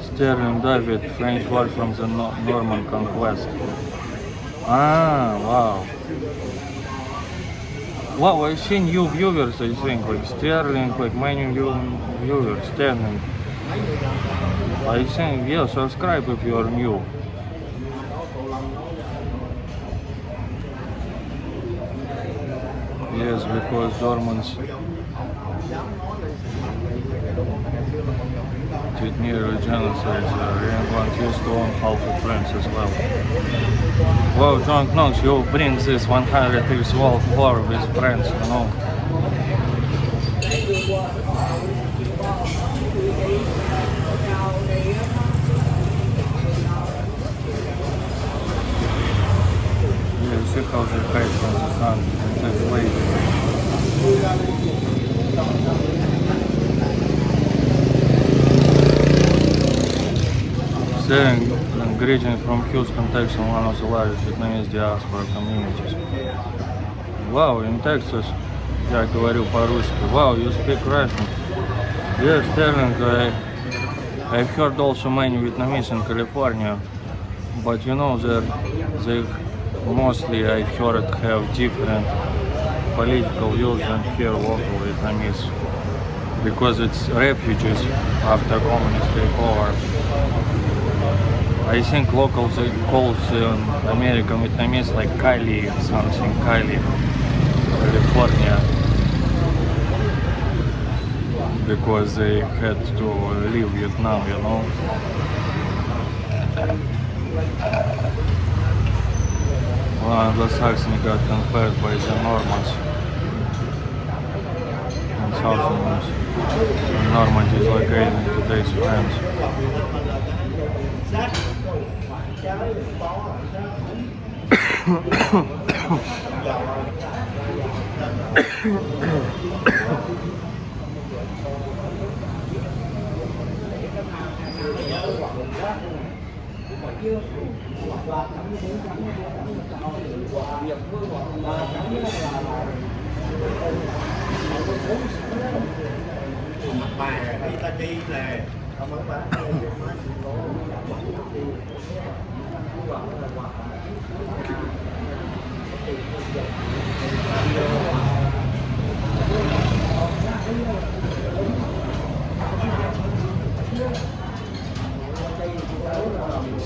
S1: Sterling David, French word from the Norman conquest. Ah, wow. Wow, I see new viewers, I think, like Sterling, like many new viewers, Sterling. I think, yeah, subscribe if you are new. Yes, because Dormans did near genocide, England used to own half of France as well. Wow, John Knox, you bring this 100 years old war with France, you know. You see how they hide from the sun, that's way. Saying greetings from Houston, Texas, one of the largest Vietnamese diaspora communities. Wow, in Texas, я говорю по-русски. Wow, you speak Russian. Yes, Sterling, I've heard also many Vietnamese in California, but you know they mostly, I've heard, have different political views than here local Vietnamese, because it's refugees after communist takeover. I think locals calls American Vietnamese like Cali, something Cali, California, because they had to leave Vietnam, you know. One of the Saxons got conquered by the Normans in Southern Normandy is located in today's France.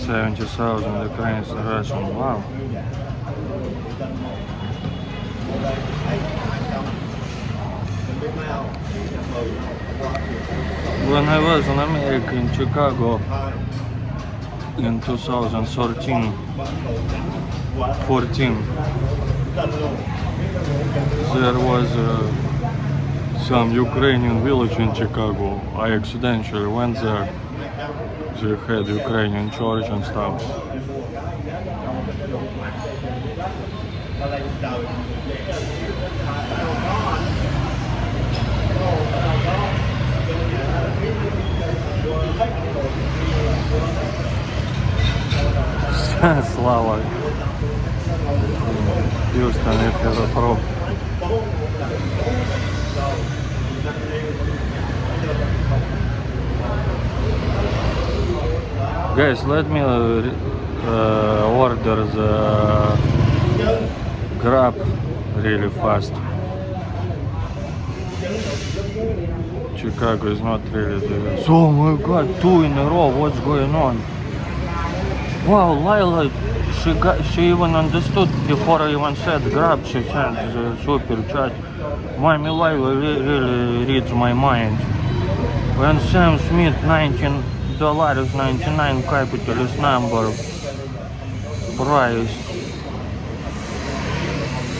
S1: $70,000 Ukrainians and Russian. Wow. When I was in America, in Chicago, in 2013, 14, there was some Ukrainian village in Chicago. I accidentally went there. They had Ukrainian church and stuff. Слава. Houston, if you have a problem. Guys, let me order the Grab really fast. Chicago is not really the... Oh my god, 2 in a row, what's going on? Wow, Lila, she even understood before I even said Grab, she sent the super chat. Mommy Lila really reads my mind. When Sam Smith $19.99 capitalist number price.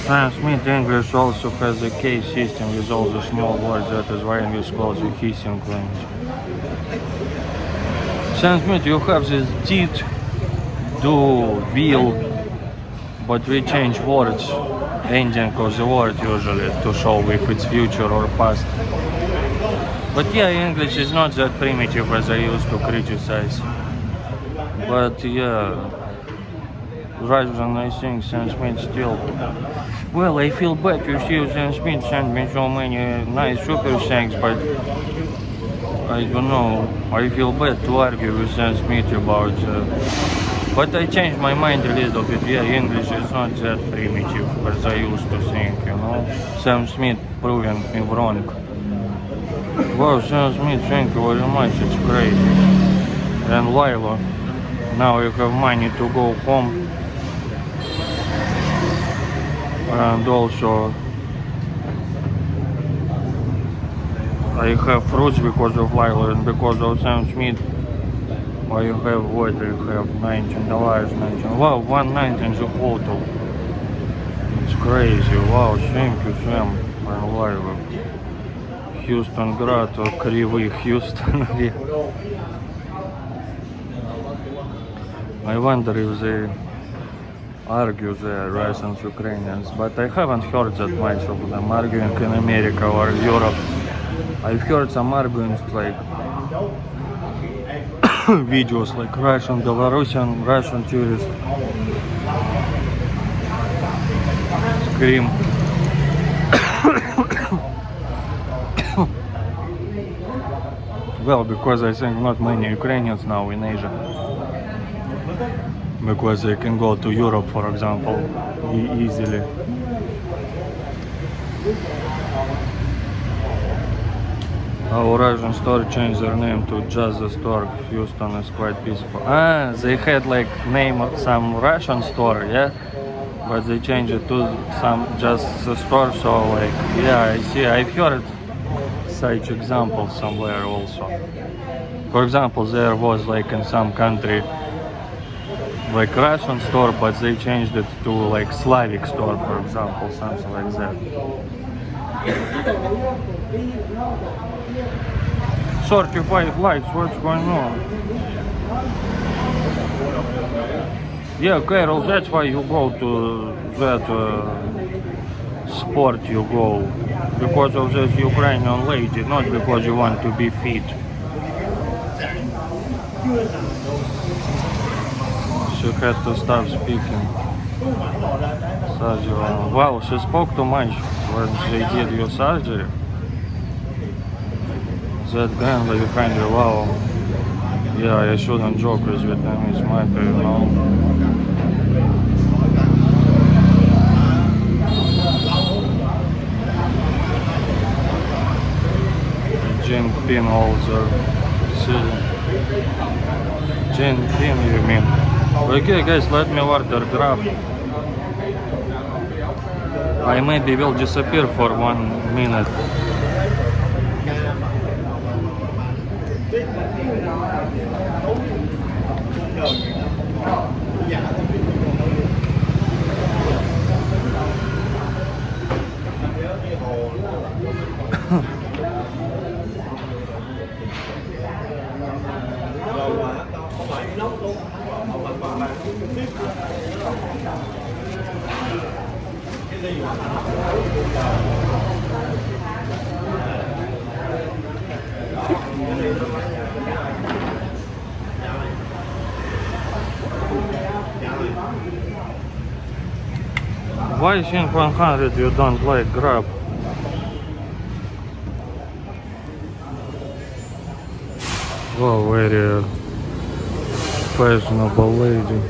S1: Sam Smith English also has a case system with all the small words, that is why English calls the hissing language. Sam Smith, you have this did, do, will, but we change words, ending of the word usually, to show if it's future or past. But yeah, English is not that primitive as I used to criticize. But yeah, Russian, I think Sam Smith still. Well, I feel bad. You see, Sam Smith sent me so many nice super thanks, but I don't know. I feel bad to argue with Sam Smith about. But I changed my mind a little bit. Yeah, English is not that primitive as I used to think. You know, Sam Smith proving me wrong. Wow, Sam Smith, thank you very much. It's great. And Lilo, now you have money to go home. And also I have fruits because of Lilo and because of Sam Smith. I have what? I have $19, 19. Wow, 119 the total. It's crazy. Wow, thank you, Sam. I Lilo. Houston Grad or Кривый Houston. I wonder if they argue the Russians, Ukrainians, but I haven't heard that much of them arguing in America or Europe. I've heard some arguments like videos like Russian, Belarusian, Russian tourists scream. Well, because I think not many Ukrainians now in Asia. Because they can go to Europe, for example, easily. Our Russian store changed their name to Just the Store. Houston is quite peaceful. Ah, they had like name of some Russian store, yeah? But they changed it to some Just the Store, so like, yeah, I see. I've heard such examples somewhere also. For example, there was like in some country like Russian store, but they changed it to like Slavic store, for example, something like that. Certified lights, what's going on? Yeah, Carol, that's why you go to that sport you go. Because of this Ukrainian lady, not because you want to be fit. She had to stop speaking. Surgery. Wow, she spoke too much when they did your surgery. That grandma behind you, wow. Yeah, I shouldn't joke with Vietnamese mafia, you know. Jinping also. Jinping, you mean? Okay, guys, let me order grab. I maybe will disappear for 1 minute. Why in 100 you don't like Grab? Oh, very fashionable lady.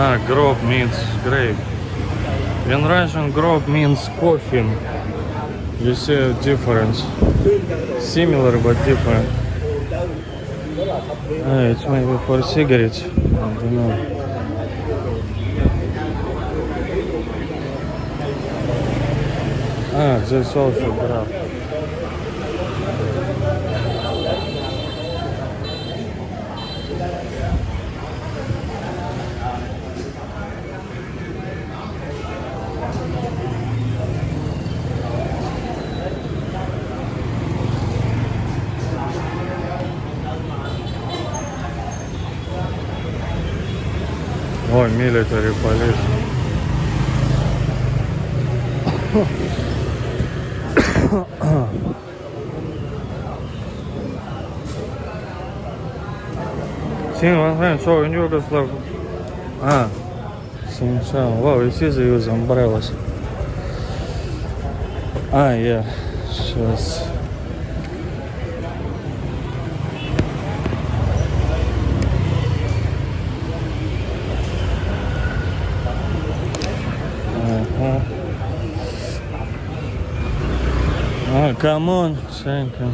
S1: Ah, grob means grape. In Russian, grob means coffin. You see a difference. Similar but different. Ah, it's maybe for cigarettes. I don't know. Ah, this also grab. Ой, military police.行，晚上说完就个 slow. Ah, sim, so. Wow, it's easy use umbrellas. Ah, yeah. Сейчас. Ah, come on, thank you.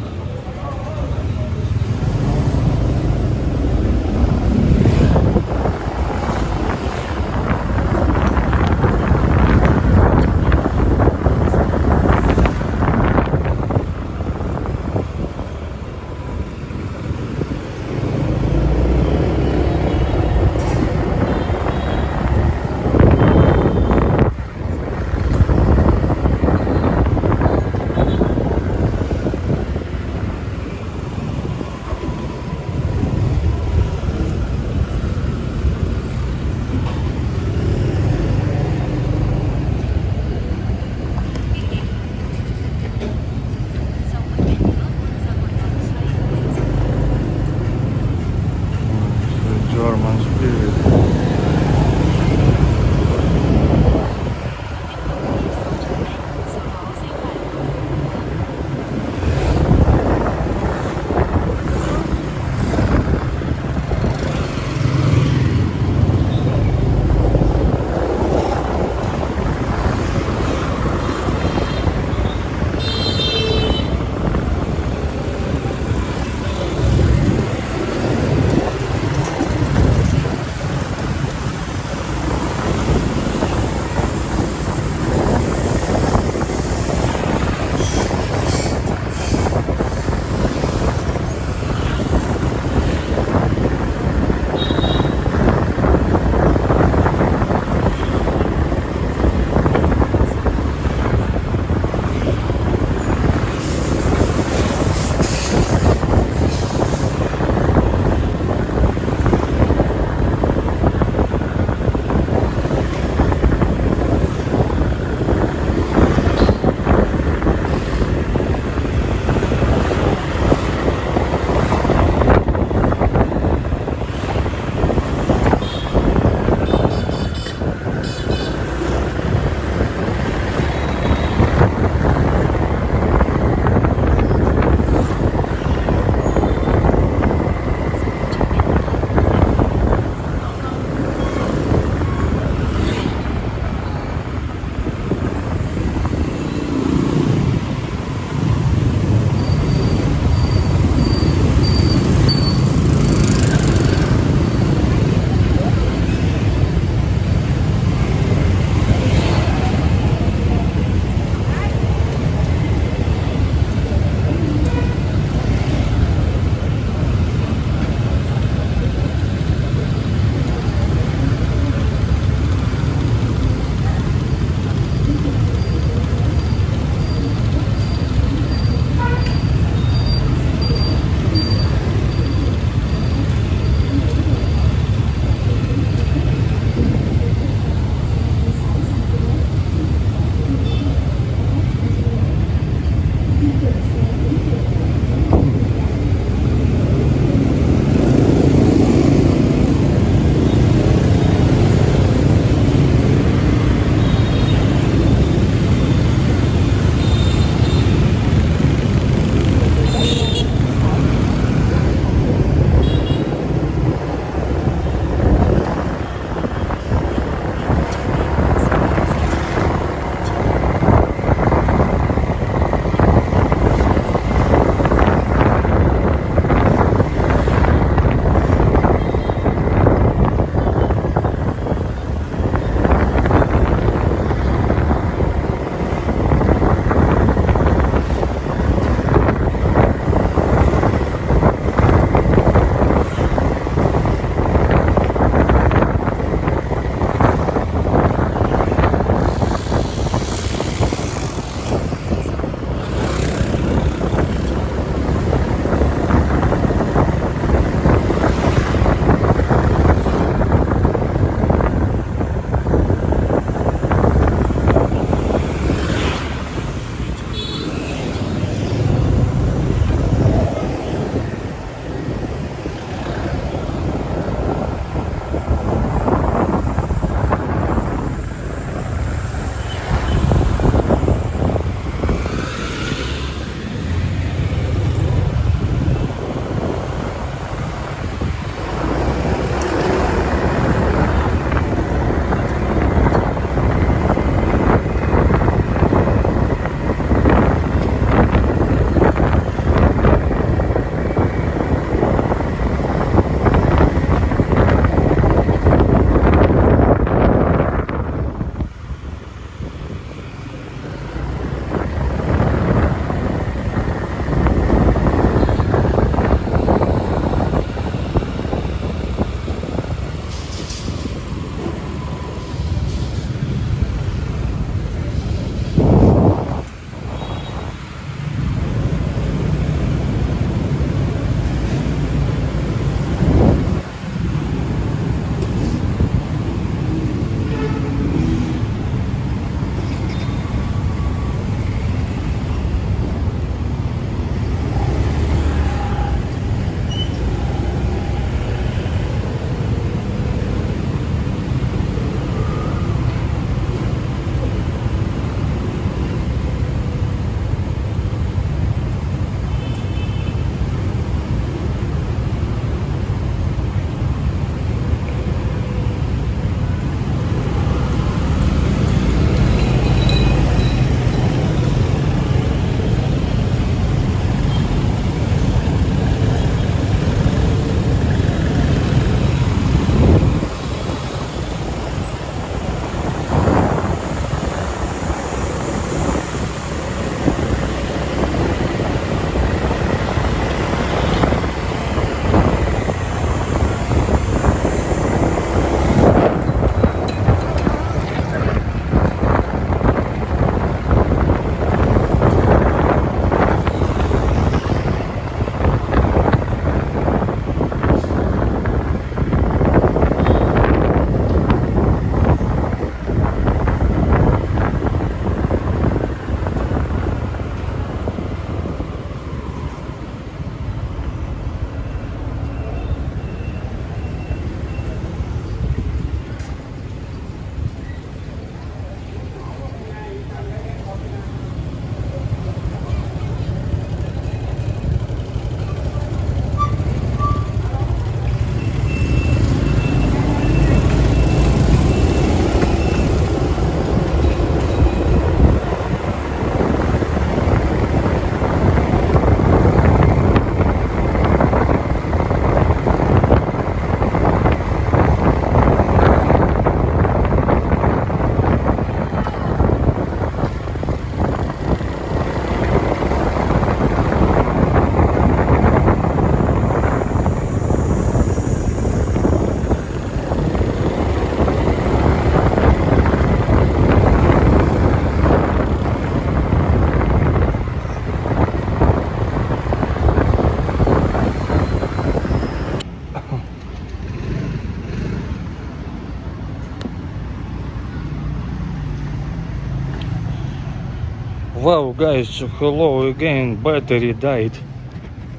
S1: Wow guys, hello again. Battery died.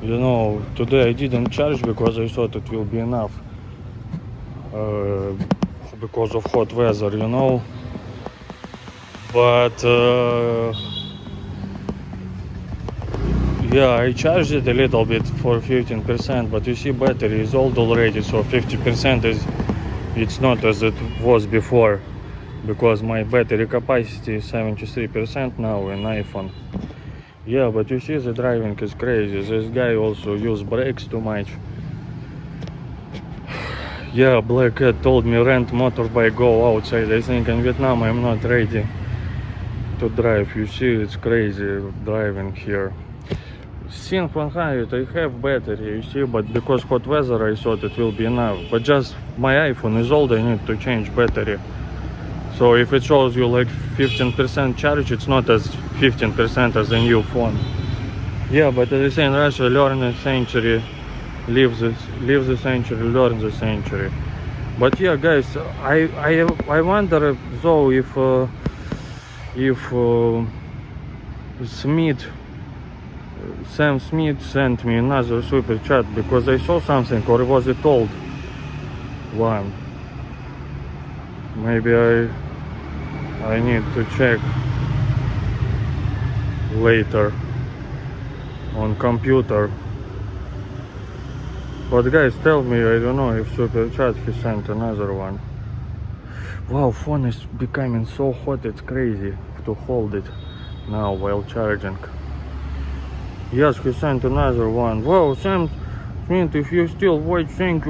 S1: You know, today I didn't charge because I thought it will be enough. Because of hot weather, you know. But yeah, I charged it a little bit for 15%, but you see battery is old already, so 50% is, it's not as it was before, because my battery capacity is 73% now in iPhone. Yeah, but you see the driving is crazy. This guy also used brakes too much. Yeah, Black Cat told me rent motorbike, go outside. I think in Vietnam I'm not ready to drive. You see, it's crazy driving here. Sync 100, I have battery, you see, but because hot weather I thought it will be enough. But just my iPhone is old, I need to change battery. So if it shows you like 15% charge, it's not as 15% as a new phone. Yeah, but they say in Russia, learn a century, live the century, learn the century. But yeah, guys, I wonder though if Sam Smith sent me another super chat because I saw something, or was it old one? Maybe I need to check later on computer. But guys, tell me, I don't know if super chat he sent another one. Wow, phone is becoming so hot, it's crazy to hold it now while charging. Yes, he sent another one. Wow, Sam Smith, if you still watch, thank you.